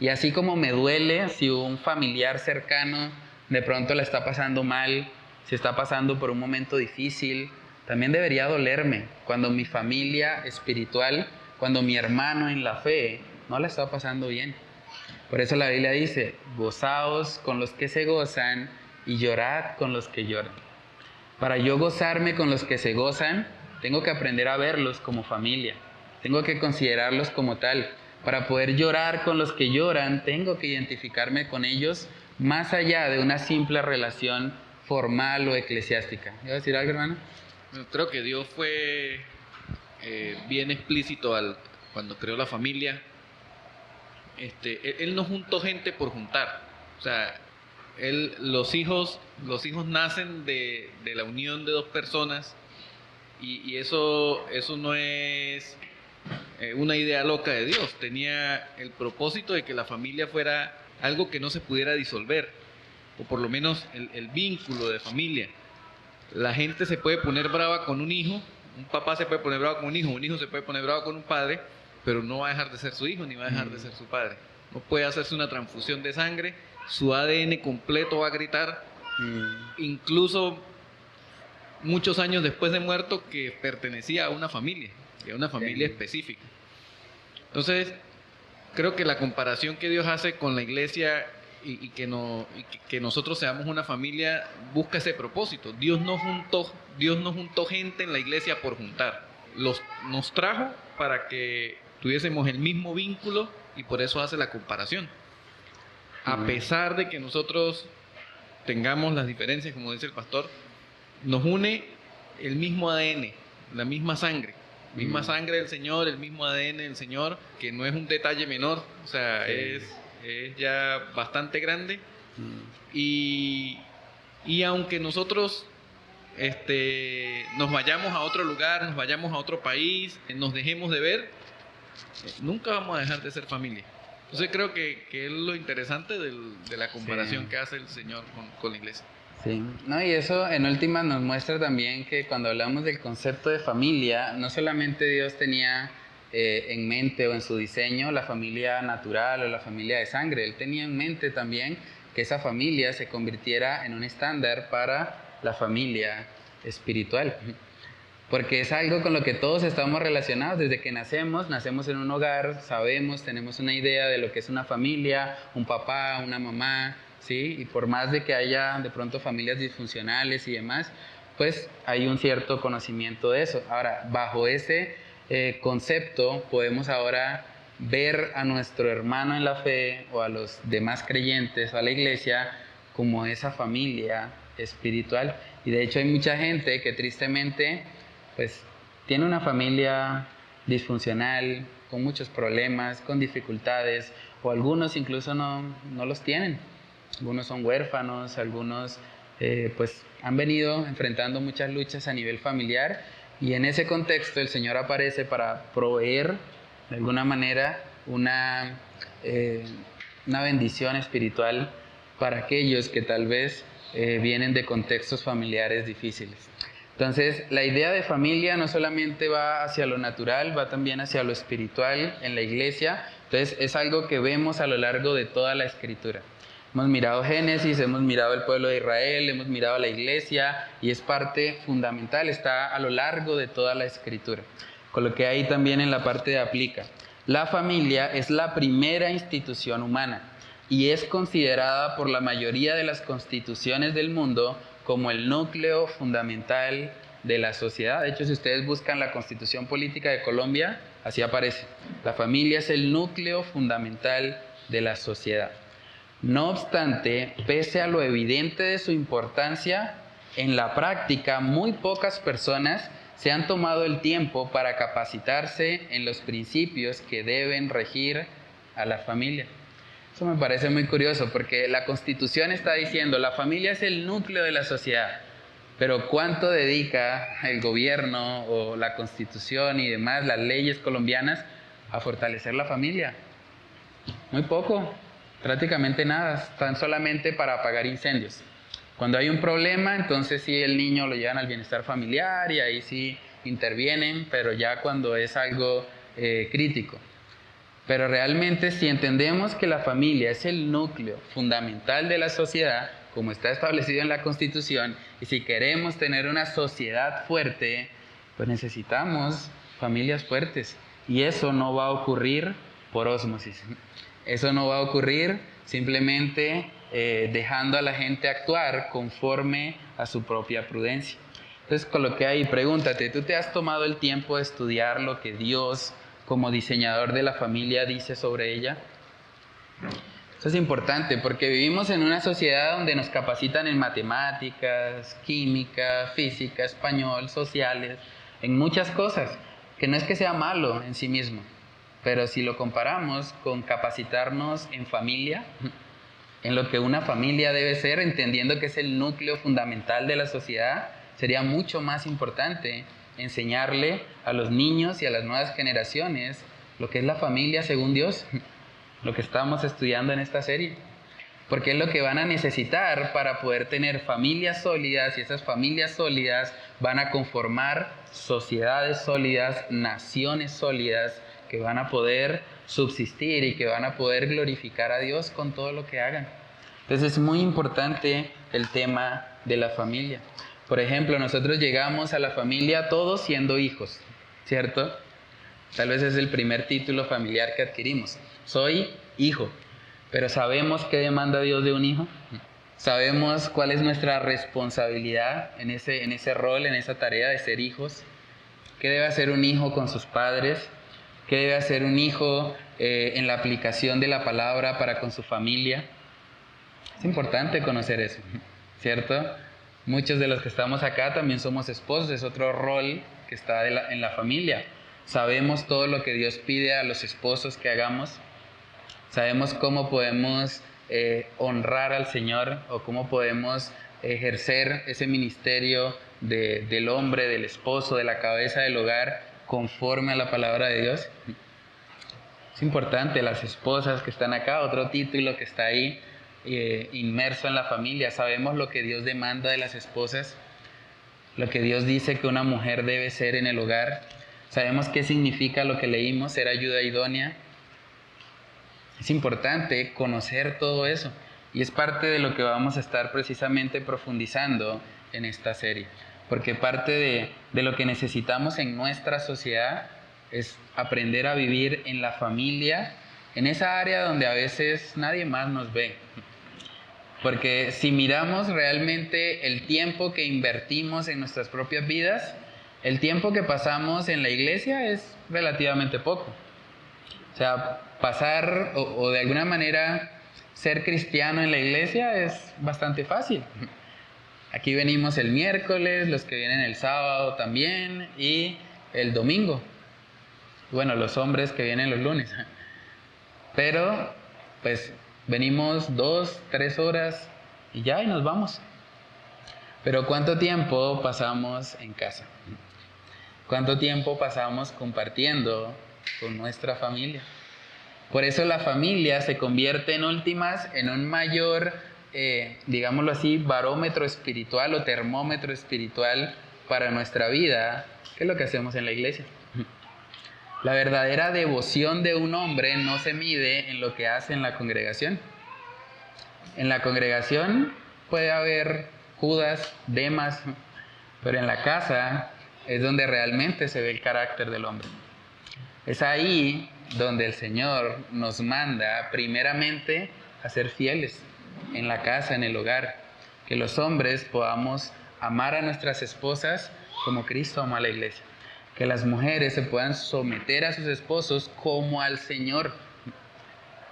Y así como me duele si un familiar cercano de pronto la está pasando mal, si está pasando por un momento difícil, también debería dolerme cuando mi familia espiritual, cuando mi hermano en la fe no la está pasando bien. Por eso la Biblia dice, gozaos con los que se gozan y llorad con los que lloran. Para yo gozarme con los que se gozan, tengo que aprender a verlos como familia. Tengo que considerarlos como tal. Para poder llorar con los que lloran, tengo que identificarme con ellos más allá de una simple relación formal o eclesiástica. ¿Iba a decir algo, hermano? Creo que Dios fue bien explícito cuando creó la familia. Él no juntó gente por juntar. O sea, los hijos nacen de la unión de dos personas y eso no es una idea loca de Dios. Tenía el propósito de que la familia fuera algo que no se pudiera disolver, o por lo menos el vínculo de familia. La gente se puede poner brava con un hijo, un papá se puede poner bravo con un hijo se puede poner bravo con un padre, pero no va a dejar de ser su hijo ni va a dejar de ser su padre. No puede hacerse una transfusión de sangre, su ADN completo va a gritar, incluso muchos años después de muerto, que pertenecía a una familia, y a una familia específica. Entonces, creo que la comparación que Dios hace con la iglesia y que nosotros seamos una familia busca ese propósito. Dios no juntó gente en la iglesia por juntar. Nos trajo para que tuviésemos el mismo vínculo y por eso hace la comparación. A pesar de que nosotros tengamos las diferencias, como dice el pastor, nos une el mismo ADN, la misma sangre. Misma sangre del Señor, el mismo ADN del Señor, que no es un detalle menor, o sea, es ya bastante grande. Y aunque nosotros nos vayamos a otro lugar, nos vayamos a otro país, nos dejemos de ver, nunca vamos a dejar de ser familia. Entonces creo que es lo interesante de la comparación que hace el Señor con la iglesia. Sí, no, y eso en última nos muestra también que cuando hablamos del concepto de familia, no solamente Dios tenía en mente o en su diseño la familia natural o la familia de sangre, Él tenía en mente también que esa familia se convirtiera en un estándar para la familia espiritual. Porque es algo con lo que todos estamos relacionados desde que nacemos en un hogar, tenemos una idea de lo que es una familia, un papá, una mamá, ¿sí? Y por más de que haya de pronto familias disfuncionales y demás, pues hay un cierto conocimiento de eso. Ahora, bajo ese concepto podemos ahora ver a nuestro hermano en la fe o a los demás creyentes o a la iglesia como esa familia espiritual. Y de hecho hay mucha gente que tristemente pues tiene una familia disfuncional, con muchos problemas, con dificultades, o algunos incluso no los tienen. Algunos son huérfanos, algunos pues han venido enfrentando muchas luchas a nivel familiar, y en ese contexto el Señor aparece para proveer de alguna manera una bendición espiritual para aquellos que tal vez vienen de contextos familiares difíciles. Entonces, la idea de familia no solamente va hacia lo natural, va también hacia lo espiritual en la iglesia. Entonces, es algo que vemos a lo largo de toda la Escritura. Hemos mirado Génesis, hemos mirado el pueblo de Israel, hemos mirado la iglesia, y es parte fundamental, está a lo largo de toda la Escritura. Con lo que ahí también en la parte de aplica. La familia es la primera institución humana y es considerada por la mayoría de las constituciones del mundo como el núcleo fundamental de la sociedad. De hecho, si ustedes buscan la Constitución Política de Colombia, así aparece. La familia es el núcleo fundamental de la sociedad. No obstante, pese a lo evidente de su importancia, en la práctica muy pocas personas se han tomado el tiempo para capacitarse en los principios que deben regir a la familia. Eso me parece muy curioso porque la Constitución está diciendo la familia es el núcleo de la sociedad, Pero ¿cuánto dedica el gobierno o la Constitución y demás, las leyes colombianas, a fortalecer la familia? Muy poco, prácticamente nada, están solamente para apagar incendios. Cuando hay un problema, entonces sí el niño lo llevan al bienestar familiar y ahí sí intervienen, pero ya cuando es algo crítico. Pero realmente si entendemos que la familia es el núcleo fundamental de la sociedad, como está establecido en la Constitución, y si queremos tener una sociedad fuerte, pues necesitamos familias fuertes. Y eso no va a ocurrir por ósmosis. Eso no va a ocurrir simplemente dejando a la gente actuar conforme a su propia prudencia. Entonces coloqué ahí, pregúntate, ¿tú te has tomado el tiempo de estudiar lo que Dios, como diseñador de la familia, dice sobre ella? Eso es importante porque vivimos en una sociedad donde nos capacitan en matemáticas, química, física, español, sociales, en muchas cosas, que no es que sea malo en sí mismo, pero si lo comparamos con capacitarnos en familia, en lo que una familia debe ser, entendiendo que es el núcleo fundamental de la sociedad, sería mucho más importante enseñarle a los niños y a las nuevas generaciones lo que es la familia según Dios, lo que estamos estudiando en esta serie, porque es lo que van a necesitar para poder tener familias sólidas, y esas familias sólidas van a conformar sociedades sólidas, naciones sólidas, que van a poder subsistir y que van a poder glorificar a Dios con todo lo que hagan. Entonces es muy importante el tema de la familia. Por ejemplo, nosotros llegamos a la familia todos siendo hijos, ¿cierto? Tal vez es el primer título familiar que adquirimos. Soy hijo, pero ¿sabemos qué demanda Dios de un hijo? ¿Sabemos cuál es nuestra responsabilidad en ese rol, en esa tarea de ser hijos? ¿Qué debe hacer un hijo con sus padres? ¿Qué debe hacer un hijo en la aplicación de la palabra para con su familia? Es importante conocer eso, ¿cierto? Muchos de los que estamos acá también somos esposos, es otro rol que está en la familia. Sabemos todo lo que Dios pide a los esposos que hagamos. Sabemos cómo podemos honrar al Señor o cómo podemos ejercer ese ministerio del hombre, del esposo, de la cabeza del hogar, conforme a la palabra de Dios. Es importante, las esposas que están acá, otro título que está ahí, inmerso en la familia. Sabemos lo que Dios demanda de las esposas, lo que Dios dice que una mujer debe ser en el hogar. Sabemos qué significa lo que leímos, ser ayuda idónea. Es importante conocer todo eso y es parte de lo que vamos a estar precisamente profundizando en esta serie, porque parte de lo que necesitamos en nuestra sociedad es aprender a vivir en la familia, en esa área donde a veces nadie más nos ve. Porque si miramos realmente el tiempo que invertimos en nuestras propias vidas, el tiempo que pasamos en la iglesia es relativamente poco. O sea, pasar o de alguna manera ser cristiano en la iglesia es bastante fácil. Aquí venimos el miércoles, los que vienen el sábado también y el domingo. Bueno, los hombres que vienen los lunes. Pero, pues, venimos 2, 3 horas y ya, y nos vamos. Pero ¿cuánto tiempo pasamos en casa? ¿Cuánto tiempo pasamos compartiendo con nuestra familia? Por eso la familia se convierte en últimas en un mayor, digámoslo así, barómetro espiritual o termómetro espiritual para nuestra vida, que es lo que hacemos en la iglesia. La verdadera devoción de un hombre no se mide en lo que hace en la congregación. En la congregación puede haber Judas, Demas, pero en la casa es donde realmente se ve el carácter del hombre. Es ahí donde el Señor nos manda primeramente a ser fieles, en la casa, en el hogar. Que los hombres podamos amar a nuestras esposas como Cristo amó a la iglesia. Que las mujeres se puedan someter a sus esposos como al Señor.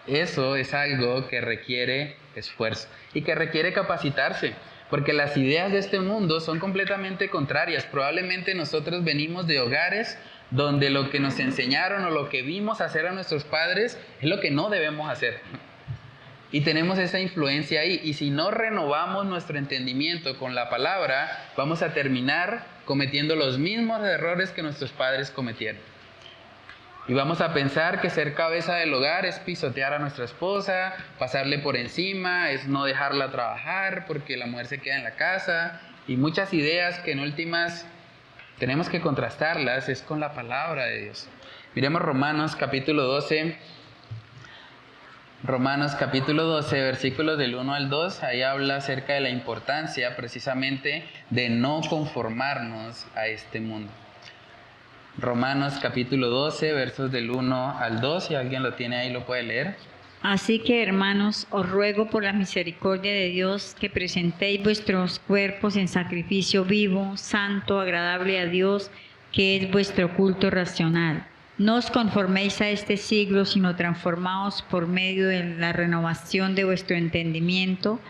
Eso es algo que requiere esfuerzo y que requiere capacitarse, porque las ideas de este mundo son completamente contrarias. Probablemente nosotros venimos de hogares donde lo que nos enseñaron o lo que vimos hacer a nuestros padres es lo que no debemos hacer. Y tenemos esa influencia ahí. Y si no renovamos nuestro entendimiento con la palabra, vamos a terminar cometiendo los mismos errores que nuestros padres cometieron. Y vamos a pensar que ser cabeza del hogar es pisotear a nuestra esposa, pasarle por encima, es no dejarla trabajar porque la mujer se queda en la casa. Y muchas ideas que en últimas tenemos que contrastarlas es con la palabra de Dios. Miremos Romanos capítulo 12. Romanos capítulo 12, versículos del 1 al 2, ahí habla acerca de la importancia precisamente de no conformarnos a este mundo. Romanos capítulo 12, versos del 1 al 2, si alguien lo tiene ahí lo puede leer. Así que, hermanos, os ruego por la misericordia de Dios que presentéis vuestros cuerpos en sacrificio vivo, santo, agradable a Dios, que es vuestro culto racional. No os conforméis a este siglo, sino transformaos por medio de la renovación de vuestro entendimiento,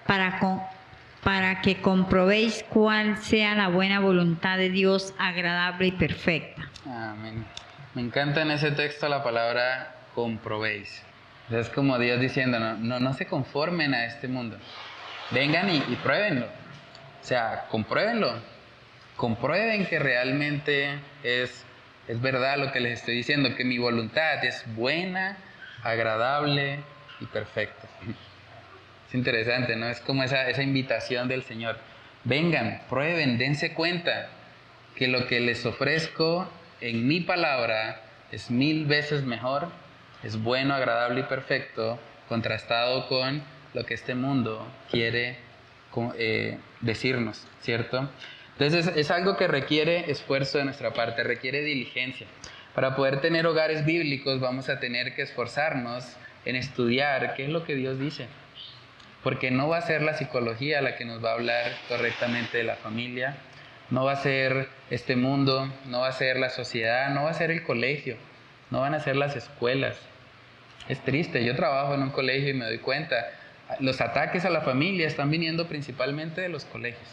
para que comprobéis cuál sea la buena voluntad de Dios, agradable y perfecta. Amén. Me encanta en ese texto la palabra comprobéis. Es como Dios diciendo, no se conformen a este mundo. Vengan y pruébenlo. O sea, compruébenlo. Comprueben que realmente es verdad lo que les estoy diciendo, que mi voluntad es buena, agradable y perfecta. Es interesante, ¿no? Es como esa invitación del Señor. Vengan, prueben, dense cuenta que lo que les ofrezco en mi palabra es 1000 veces mejor, es bueno, agradable y perfecto, contrastado con lo que este mundo quiere decirnos, ¿cierto? Entonces es algo que requiere esfuerzo de nuestra parte, requiere diligencia. Para poder tener hogares bíblicos vamos a tener que esforzarnos en estudiar qué es lo que Dios dice. Porque no va a ser la psicología la que nos va a hablar correctamente de la familia, no va a ser este mundo, no va a ser la sociedad, no va a ser el colegio, no van a ser las escuelas. Es triste, yo trabajo en un colegio y me doy cuenta, los ataques a la familia están viniendo principalmente de los colegios.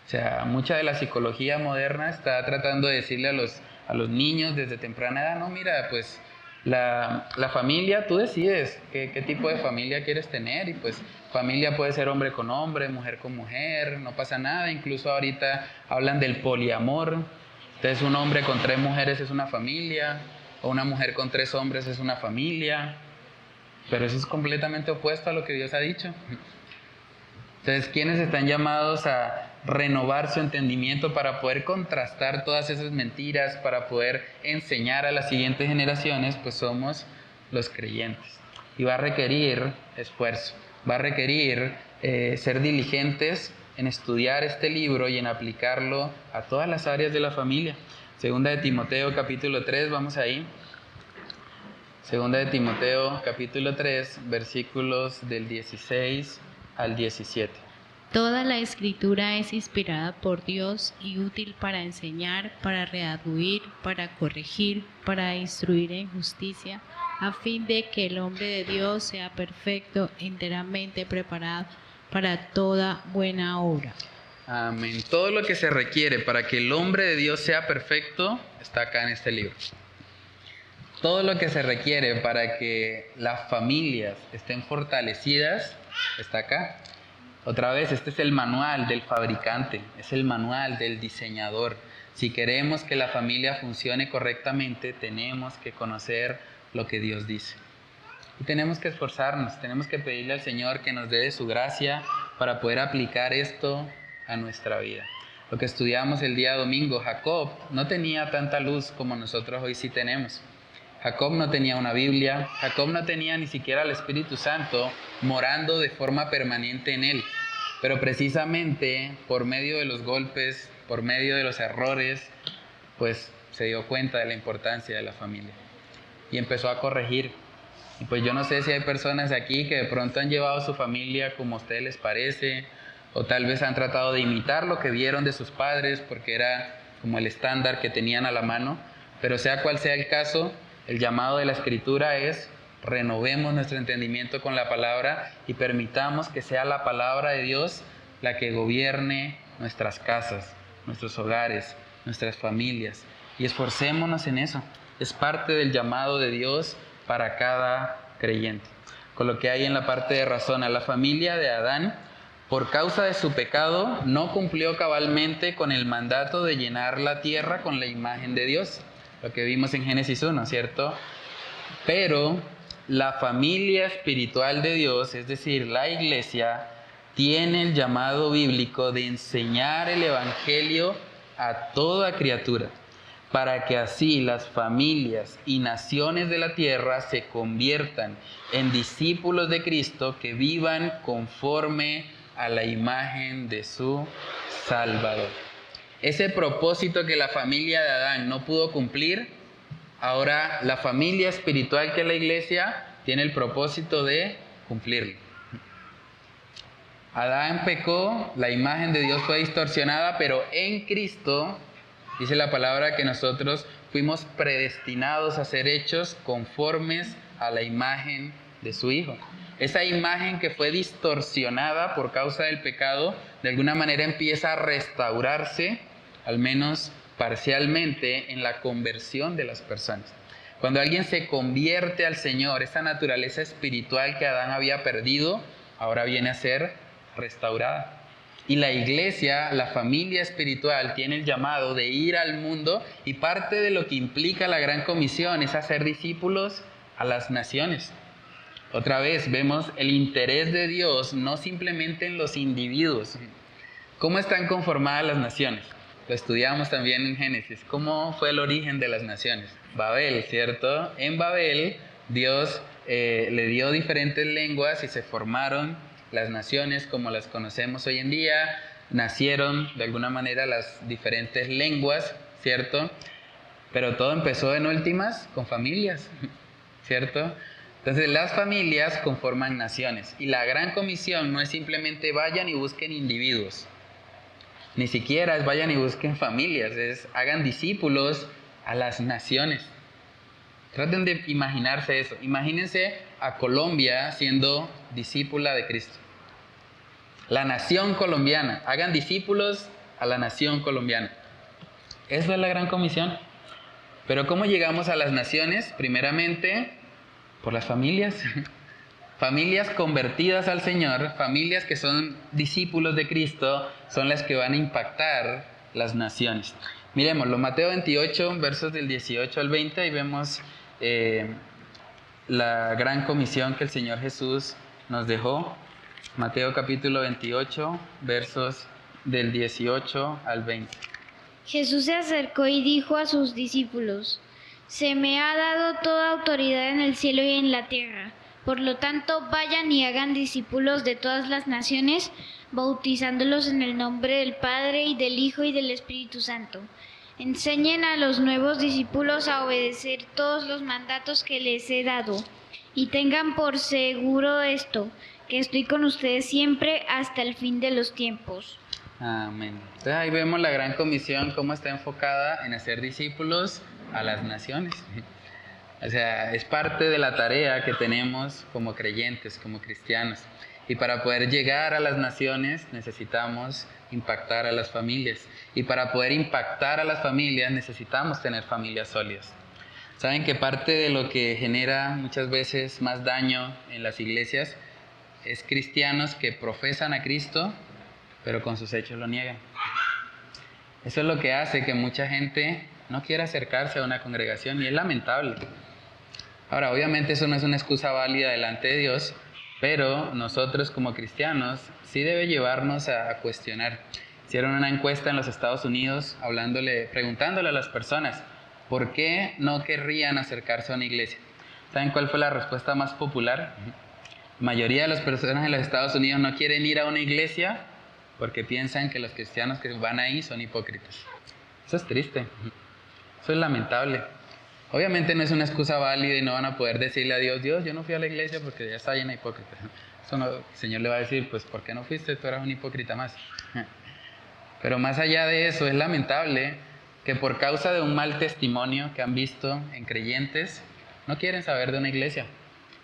O sea, mucha de la psicología moderna está tratando de decirle a los niños desde temprana edad, no, mira, pues la familia, tú decides qué tipo de familia quieres tener y pues familia puede ser hombre con hombre, mujer con mujer, no pasa nada, incluso ahorita hablan del poliamor, entonces un hombre con 3 mujeres es una familia, o una mujer con 3 hombres es una familia, pero eso es completamente opuesto a lo que Dios ha dicho. Entonces, ¿quiénes están llamados a renovar su entendimiento para poder contrastar todas esas mentiras, para poder enseñar a las siguientes generaciones? Pues somos los creyentes. Y va a requerir esfuerzo, va a requerir ser diligentes en estudiar este libro y en aplicarlo a todas las áreas de la familia. Segunda de Timoteo capítulo 3, vamos ahí. Segunda de Timoteo capítulo 3, versículos del 16 al 17. Toda la escritura es inspirada por Dios y útil para enseñar, para redarguir, para corregir, para instruir en justicia, a fin de que el hombre de Dios sea perfecto, enteramente preparado para toda buena obra. Amén. Todo lo que se requiere para que el hombre de Dios sea perfecto está acá en este libro. Todo lo que se requiere para que las familias estén fortalecidas está acá. Otra vez, este es el manual del fabricante, es el manual del diseñador. Si queremos que la familia funcione correctamente, tenemos que conocer lo que Dios dice. Y tenemos que esforzarnos, tenemos que pedirle al Señor que nos dé de su gracia para poder aplicar esto a nuestra vida. Lo que estudiamos el día domingo, Jacob no tenía tanta luz como nosotros hoy sí tenemos. Jacob no tenía una Biblia, Jacob no tenía ni siquiera el Espíritu Santo morando de forma permanente en él. Pero precisamente por medio de los golpes, por medio de los errores, pues se dio cuenta de la importancia de la familia y empezó a corregir. Y pues yo no sé si hay personas aquí que de pronto han llevado a su familia como a ustedes les parece, o tal vez han tratado de imitar lo que vieron de sus padres porque era como el estándar que tenían a la mano. Pero sea cual sea el caso, el llamado de la Escritura es: renovemos nuestro entendimiento con la palabra y permitamos que sea la palabra de Dios la que gobierne nuestras casas, nuestros hogares, nuestras familias. Y esforcémonos en eso. Es parte del llamado de Dios para cada creyente. coloqué ahí en la parte de razón, a la familia de Adán, por causa de su pecado, no cumplió cabalmente con el mandato de llenar la tierra con la imagen de Dios, lo que vimos en Génesis 1, ¿cierto? Pero la familia espiritual de Dios, es decir, la iglesia, tiene el llamado bíblico de enseñar el evangelio a toda criatura, para que así las familias y naciones de la tierra se conviertan en discípulos de Cristo que vivan conforme a la imagen de su Salvador. Ese propósito que la familia de Adán no pudo cumplir, ahora la familia espiritual que es la iglesia tiene el propósito de cumplirlo. Adán pecó, la imagen de Dios fue distorsionada, pero en Cristo dice la palabra que nosotros fuimos predestinados a ser hechos conformes a la imagen de su Hijo. Esa imagen que fue distorsionada por causa del pecado, de alguna manera empieza a restaurarse, al menos parcialmente, en la conversión de las personas. Cuando alguien se convierte al Señor, esa naturaleza espiritual que Adán había perdido, ahora viene a ser restaurada. Y la iglesia, la familia espiritual, tiene el llamado de ir al mundo, y parte de lo que implica la gran comisión es hacer discípulos a las naciones. Otra vez vemos el interés de Dios no simplemente en los individuos. ¿Cómo están conformadas las naciones? Lo estudiamos también en Génesis. ¿Cómo fue el origen de las naciones? Babel, ¿cierto? En Babel Dios le dio diferentes lenguas y se formaron las naciones como las conocemos hoy en día. Nacieron de alguna manera las diferentes lenguas, ¿cierto? Pero todo empezó en últimas con familias, ¿cierto? Entonces las familias conforman naciones, y la gran comisión no es simplemente vayan y busquen individuos, ni siquiera es vayan y busquen familias, es hagan discípulos a las naciones. Traten de imaginarse eso. Imagínense a Colombia siendo discípula de Cristo. La nación colombiana, hagan discípulos a la nación colombiana. Eso es la gran comisión. Pero ¿cómo llegamos a las naciones? Primeramente, por las familias. Familias convertidas al Señor, familias que son discípulos de Cristo, son las que van a impactar las naciones. Miremoslo, Mateo 28, versos del 18 al 20, y vemos la gran comisión que el Señor Jesús nos dejó. Mateo capítulo 28, versos del 18 al 20. Jesús se acercó y dijo a sus discípulos: Se me ha dado toda autoridad en el cielo y en la tierra. Por lo tanto, vayan y hagan discípulos de todas las naciones, bautizándolos en el nombre del Padre y del Hijo y del Espíritu Santo. Enseñen a los nuevos discípulos a obedecer todos los mandatos que les he dado. Y tengan por seguro esto, que estoy con ustedes siempre hasta el fin de los tiempos. Amén. Entonces ahí vemos la gran comisión, cómo está enfocada en hacer discípulos a las naciones. O sea, es parte de la tarea que tenemos como creyentes, como cristianos. Y para poder llegar a las naciones necesitamos impactar a las familias. Y para poder impactar a las familias necesitamos tener familias sólidas. Saben que parte de lo que genera muchas veces más daño en las iglesias es cristianos que profesan a Cristo, pero con sus hechos lo niegan. Eso es lo que hace que mucha gente no quiera acercarse a una congregación, y es lamentable. Ahora, obviamente eso no es una excusa válida delante de Dios, pero nosotros como cristianos sí debe llevarnos a cuestionar. Hicieron una encuesta en los Estados Unidos preguntándole a las personas por qué no querrían acercarse a una iglesia. ¿Saben cuál fue la respuesta más popular? La mayoría de las personas en los Estados Unidos no quieren ir a una iglesia porque piensan que los cristianos que van ahí son hipócritas. Eso es triste, eso es lamentable. Obviamente no es una excusa válida y no van a poder decirle a Dios: Dios, yo no fui a la iglesia porque ya está llena de hipócritas. Eso no, el Señor le va a decir: pues ¿por qué no fuiste? Tú eras un hipócrita más. Pero más allá de eso, es lamentable que por causa de un mal testimonio que han visto en creyentes, no quieren saber de una iglesia.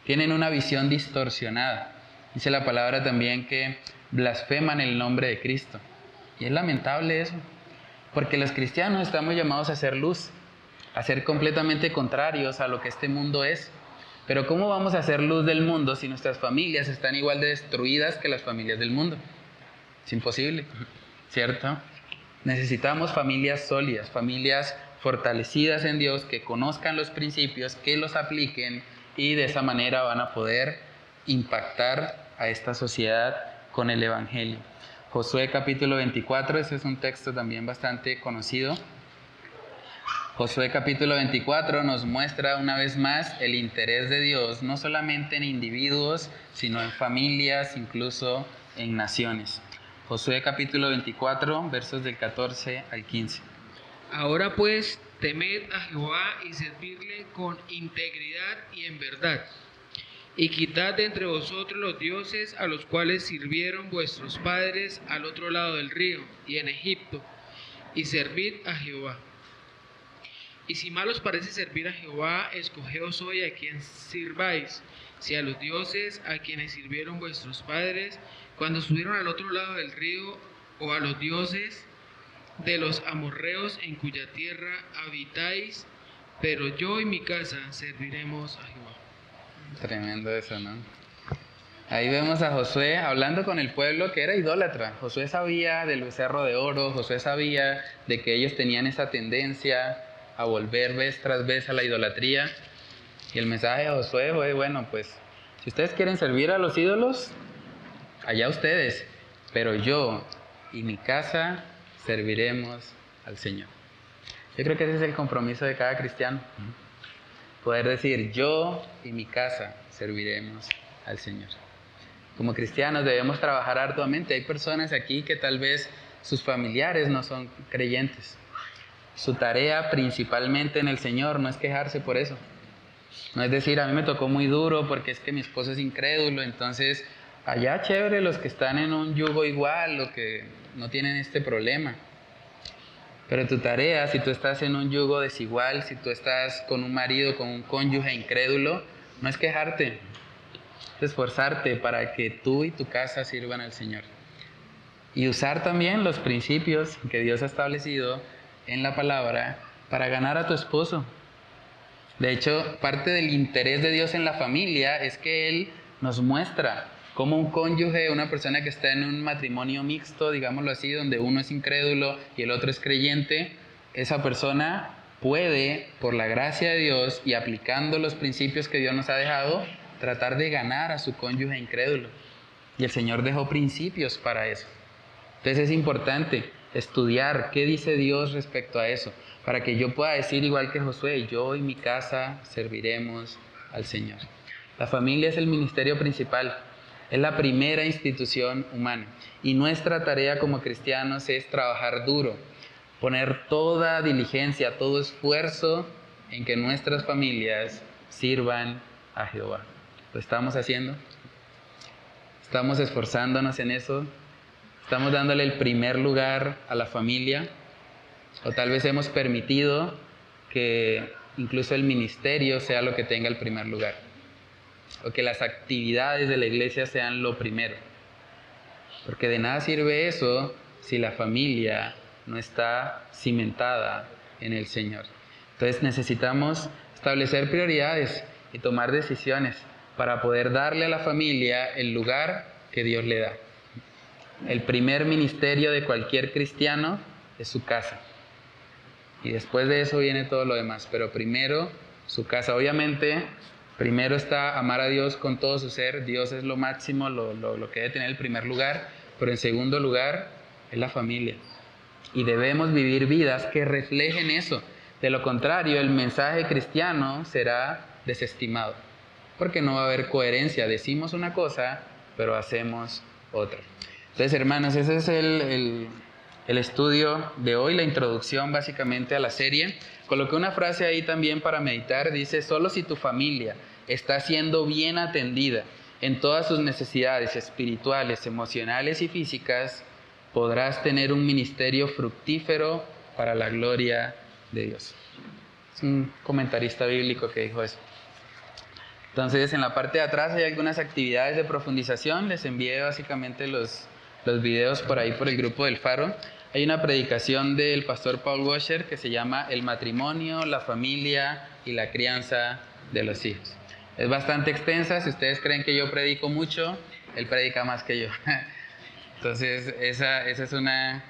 Tienen una visión distorsionada. Dice la palabra también que blasfeman el nombre de Cristo. Y es lamentable eso, porque los cristianos estamos llamados a ser luz, a ser completamente contrarios a lo que este mundo es. Pero ¿cómo vamos a hacer luz del mundo si nuestras familias están igual de destruidas que las familias del mundo? Es imposible, ¿cierto? Necesitamos familias sólidas, familias fortalecidas en Dios, que conozcan los principios, que los apliquen y de esa manera van a poder impactar a esta sociedad con el Evangelio. Josué capítulo 24, ese es un texto también bastante conocido. Josué capítulo 24 nos muestra una vez más el interés de Dios, no solamente en individuos, sino en familias, incluso en naciones. Josué capítulo 24, versos del 14 al 15. Ahora pues, temed a Jehová y servirle con integridad y en verdad. Y quitad de entre vosotros los dioses a los cuales sirvieron vuestros padres al otro lado del río y en Egipto, y servid a Jehová. Y si mal os parece servir a Jehová, escogeos hoy a quien sirváis, si a los dioses a quienes sirvieron vuestros padres cuando subieron al otro lado del río, o a los dioses de los amorreos en cuya tierra habitáis, pero yo y mi casa serviremos a Jehová. Tremendo eso, ¿no? Ahí vemos a Josué hablando con el pueblo que era idólatra. Josué sabía del becerro de oro, Josué sabía de que ellos tenían esa tendencia a volver vez tras vez a la idolatría. Y el mensaje de Josué fue, bueno, pues, si ustedes quieren servir a los ídolos, allá ustedes, pero yo y mi casa serviremos al Señor. Yo creo que ese es el compromiso de cada cristiano. Poder decir, yo y mi casa serviremos al Señor. Como cristianos debemos trabajar arduamente. Hay personas aquí que tal vez sus familiares no son creyentes. Su tarea principalmente en el Señor no es quejarse por eso. No es decir, a mí me tocó muy duro porque es que mi esposo es incrédulo, entonces allá chévere los que están en un yugo igual, los que no tienen este problema. Pero tu tarea, si tú estás en un yugo desigual, si tú estás con un marido, con un cónyuge incrédulo, no es quejarte, es esforzarte para que tú y tu casa sirvan al Señor. Y usar también los principios que Dios ha establecido en la palabra para ganar a tu esposo. De hecho, parte del interés de Dios en la familia es que Él nos muestra cómo un cónyuge, una persona que está en un matrimonio mixto, digámoslo así, donde uno es incrédulo y el otro es creyente, esa persona puede, por la gracia de Dios y aplicando los principios que Dios nos ha dejado, tratar de ganar a su cónyuge incrédulo. Y el Señor dejó principios para eso. Entonces es importante estudiar qué dice Dios respecto a eso, para que yo pueda decir igual que Josué, yo y mi casa serviremos al Señor. La familia es el ministerio principal, es la primera institución humana y nuestra tarea como cristianos es trabajar duro, poner toda diligencia, todo esfuerzo en que nuestras familias sirvan a Jehová. ¿Lo estamos haciendo? ¿Estamos esforzándonos en eso? ¿Estamos dándole el primer lugar a la familia? O tal vez hemos permitido que incluso el ministerio sea lo que tenga el primer lugar. O que las actividades de la iglesia sean lo primero. Porque de nada sirve eso si la familia no está cimentada en el Señor. Entonces necesitamos establecer prioridades y tomar decisiones para poder darle a la familia el lugar que Dios le da. El primer ministerio de cualquier cristiano es su casa. Y después de eso viene todo lo demás. Pero primero, su casa. Obviamente, primero está amar a Dios con todo su ser. Dios es lo máximo, lo que debe tener el primer lugar. Pero en segundo lugar, es la familia. Y debemos vivir vidas que reflejen eso. De lo contrario, el mensaje cristiano será desestimado. Porque no va a haber coherencia. Decimos una cosa, pero hacemos otra. Entonces, hermanos, ese es el estudio de hoy, la introducción básicamente a la serie. Coloqué una frase ahí también para meditar, dice, solo si tu familia está siendo bien atendida en todas sus necesidades espirituales, emocionales y físicas, podrás tener un ministerio fructífero para la gloria de Dios. Es un comentarista bíblico que dijo eso. Entonces, en la parte de atrás hay algunas actividades de profundización, les envié básicamente los videos por ahí por el grupo del Faro. Hay una predicación del pastor Paul Washer que se llama El matrimonio, la familia y la crianza de los hijos. Es bastante extensa, si ustedes creen que yo predico mucho, él predica más que yo. Entonces, esa es una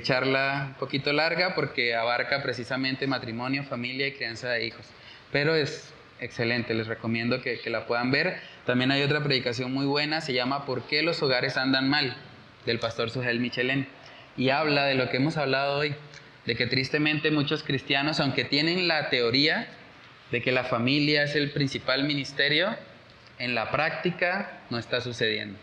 charla un poquito larga porque abarca precisamente matrimonio, familia y crianza de hijos. Pero es excelente, les recomiendo que la puedan ver. También hay otra predicación muy buena, se llama ¿Por qué los hogares andan mal?, del pastor Sugel Michelén. Y habla de lo que hemos hablado hoy, de que tristemente muchos cristianos, aunque tienen la teoría de que la familia es el principal ministerio, en la práctica no está sucediendo.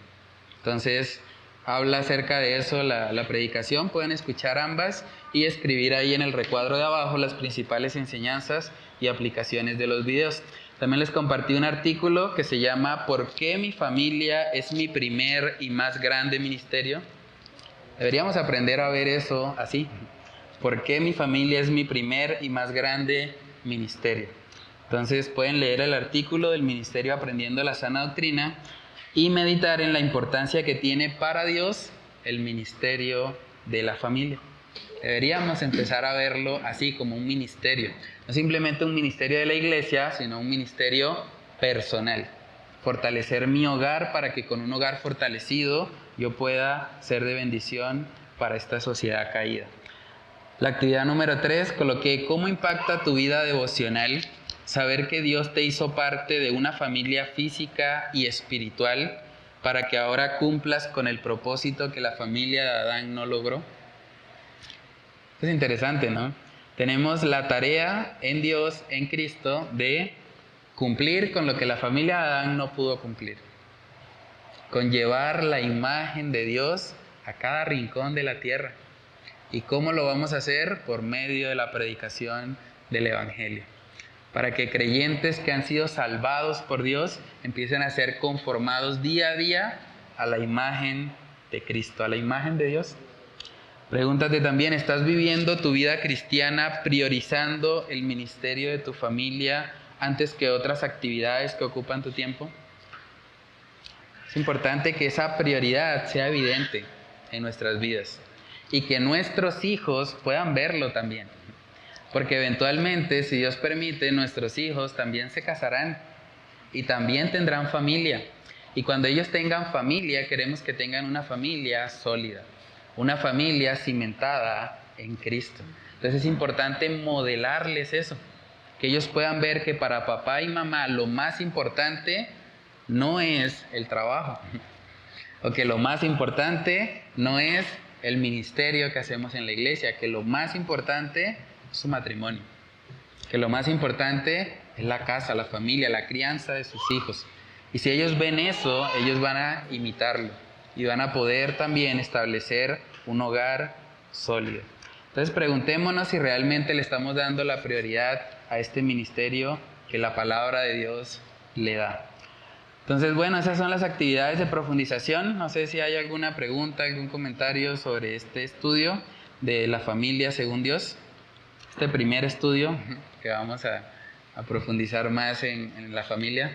Entonces, habla acerca de eso la predicación, pueden escuchar ambas y escribir ahí en el recuadro de abajo las principales enseñanzas y aplicaciones de los videos. También les compartí un artículo que se llama ¿Por qué mi familia es mi primer y más grande ministerio? Deberíamos aprender a ver eso así. ¿Por qué mi familia es mi primer y más grande ministerio? Entonces pueden leer el artículo del Ministerio Aprendiendo la Sana Doctrina y meditar en la importancia que tiene para Dios el ministerio de la familia. Deberíamos empezar a verlo así, como un ministerio. No simplemente un ministerio de la iglesia, sino un ministerio personal. Fortalecer mi hogar para que con un hogar fortalecido yo pueda ser de bendición para esta sociedad caída. La actividad número 3, coloqué ¿cómo impacta tu vida devocional saber que Dios te hizo parte de una familia física y espiritual para que ahora cumplas con el propósito que la familia de Adán no logró? Es interesante, ¿no? Tenemos la tarea en Dios, en Cristo, de cumplir con lo que la familia de Adán no pudo cumplir. Con llevar la imagen de Dios a cada rincón de la tierra. ¿Y cómo lo vamos a hacer? Por medio de la predicación del Evangelio. Para que creyentes que han sido salvados por Dios empiecen a ser conformados día a día a la imagen de Cristo, a la imagen de Dios. Pregúntate también, ¿estás viviendo tu vida cristiana priorizando el ministerio de tu familia antes que otras actividades que ocupan tu tiempo? Es importante que esa prioridad sea evidente en nuestras vidas y que nuestros hijos puedan verlo también. Porque eventualmente, si Dios permite, nuestros hijos también se casarán y también tendrán familia. Y cuando ellos tengan familia, queremos que tengan una familia sólida, una familia cimentada en Cristo. Entonces es importante modelarles eso, que ellos puedan ver que para papá y mamá lo más importante no es el trabajo, o que lo más importante no es el ministerio que hacemos en la iglesia, que lo más importante es su matrimonio, que lo más importante es la casa, la familia, la crianza de sus hijos. Y si ellos ven eso, ellos van a imitarlo y van a poder también establecer un hogar sólido. Entonces preguntémonos si realmente le estamos dando la prioridad a este ministerio que la palabra de Dios le da. Entonces, bueno, esas son las actividades de profundización. No sé si hay alguna pregunta, algún comentario sobre este estudio de la familia según Dios. Este primer estudio que vamos a profundizar más en la familia.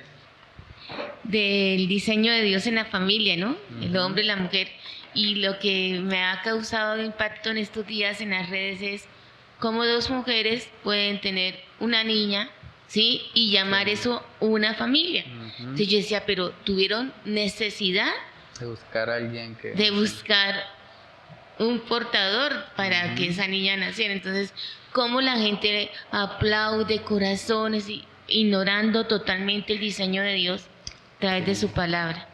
Del diseño de Dios en la familia, ¿no? El hombre y la mujer. Y lo que me ha causado impacto en estos días en las redes es cómo dos mujeres pueden tener una niña, ¿sí? Y llamar eso una familia. Entonces yo decía, pero tuvieron necesidad de buscar a alguien que... de buscar un portador para que esa niña naciera. Entonces, cómo la gente aplaude corazones y ignorando totalmente el diseño de Dios a través de su palabra.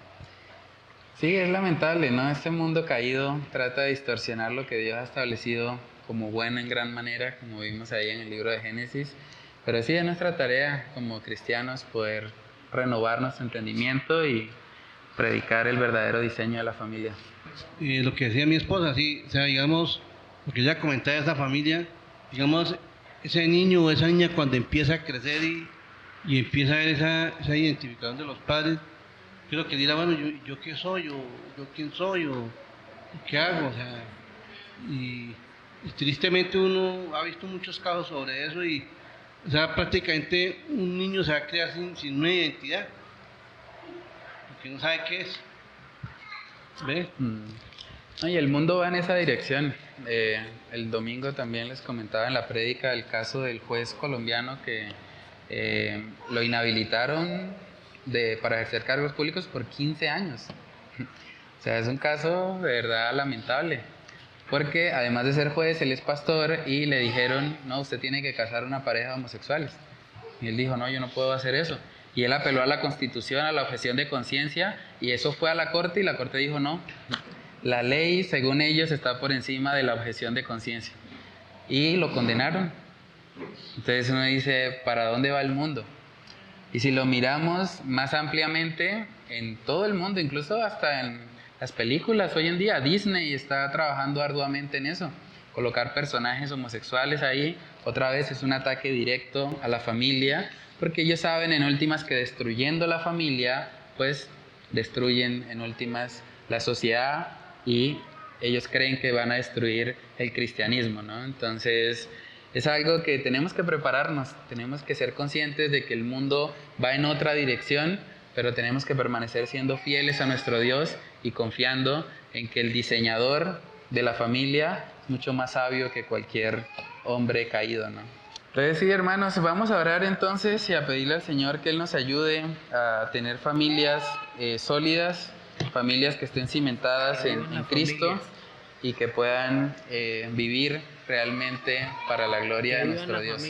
Sí, es lamentable, ¿no? Este mundo caído trata de distorsionar lo que Dios ha establecido como bueno en gran manera, como vimos ahí en el libro de Génesis. Pero sí es nuestra tarea como cristianos poder renovar nuestro entendimiento y predicar el verdadero diseño de la familia. Lo que decía mi esposa, sí, o sea, digamos, lo que ella comentaba de esa familia, digamos, ese niño o esa niña cuando empieza a crecer y empieza a ver esa identificación de los padres, creo que dirá, bueno, yo qué soy, yo quién soy, o qué hago, o sea, y tristemente uno ha visto muchos casos sobre eso y, o sea, prácticamente un niño se va a crear sin una identidad, porque no sabe qué es. ¿Ve? No, y el mundo va en esa dirección. El domingo también les comentaba en la prédica el caso del juez colombiano que lo inhabilitaron para ejercer cargos públicos por 15 años. O sea, es un caso de verdad lamentable. Porque además de ser juez, él es pastor y le dijeron, no, usted tiene que casar una pareja de homosexuales. Y él dijo, no, yo no puedo hacer eso. Y él apeló a la Constitución, a la objeción de conciencia, y eso fue a la Corte, y la Corte dijo, no, la ley, según ellos, está por encima de la objeción de conciencia. Y lo condenaron. Entonces uno dice, ¿para dónde va el mundo? Y si lo miramos más ampliamente, en todo el mundo, incluso hasta en las películas, hoy en día Disney está trabajando arduamente en eso. Colocar personajes homosexuales ahí, otra vez es un ataque directo a la familia, porque ellos saben en últimas que destruyendo la familia, pues destruyen en últimas la sociedad y ellos creen que van a destruir el cristianismo, ¿no? Entonces es algo que tenemos que prepararnos, tenemos que ser conscientes de que el mundo va en otra dirección, pero tenemos que permanecer siendo fieles a nuestro Dios y confiando en que el diseñador de la familia es mucho más sabio que cualquier hombre caído, ¿no? Entonces sí, hermanos, vamos a orar entonces y a pedirle al Señor que Él nos ayude a tener familias sólidas, familias que estén cimentadas en Cristo y que puedan vivir realmente para la gloria de nuestro Dios.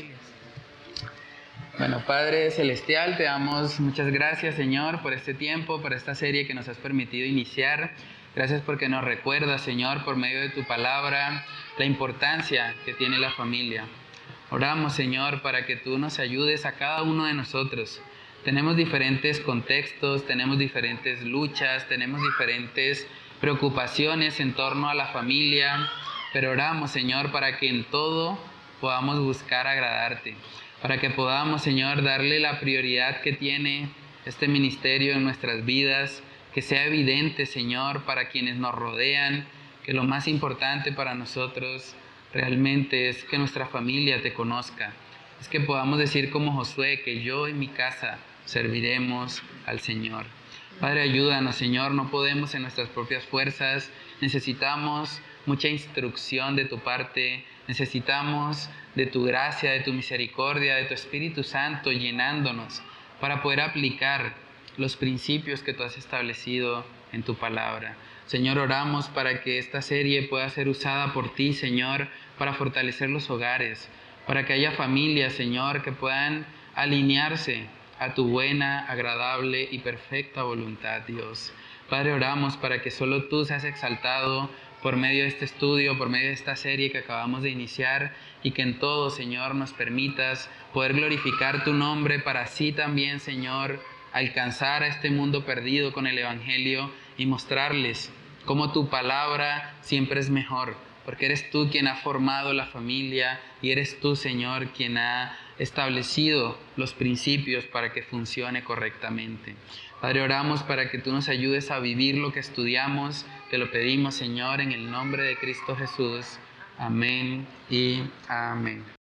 Bueno, Padre Celestial, te damos muchas gracias, Señor, por este tiempo, por esta serie que nos has permitido iniciar. Gracias porque nos recuerdas, Señor, por medio de tu palabra, la importancia que tiene la familia. Oramos, Señor, para que tú nos ayudes a cada uno de nosotros. Tenemos diferentes contextos, tenemos diferentes luchas, tenemos diferentes preocupaciones en torno a la familia, pero oramos, Señor, para que en todo podamos buscar agradarte, para que podamos, Señor, darle la prioridad que tiene este ministerio en nuestras vidas, que sea evidente, Señor, para quienes nos rodean, que lo más importante para nosotros realmente es que nuestra familia te conozca, es que podamos decir como Josué, que yo y mi casa serviremos al Señor. Padre, ayúdanos, Señor, no podemos en nuestras propias fuerzas, necesitamos mucha instrucción de tu parte, necesitamos de tu gracia, de tu misericordia, de tu Espíritu Santo llenándonos para poder aplicar los principios que tú has establecido en tu palabra. Señor, oramos para que esta serie pueda ser usada por ti, Señor, para fortalecer los hogares, para que haya familias, Señor, que puedan alinearse a tu buena, agradable y perfecta voluntad, Dios. Padre, oramos para que solo tú seas exaltado por medio de este estudio, por medio de esta serie que acabamos de iniciar, y que en todo, Señor, nos permitas poder glorificar tu nombre para así también, Señor, alcanzar a este mundo perdido con el Evangelio y mostrarles cómo tu palabra siempre es mejor, porque eres tú quien ha formado la familia y eres tú, Señor, quien ha establecido los principios para que funcione correctamente. Padre, oramos para que tú nos ayudes a vivir lo que estudiamos. Te lo pedimos, Señor, en el nombre de Cristo Jesús. Amén y amén.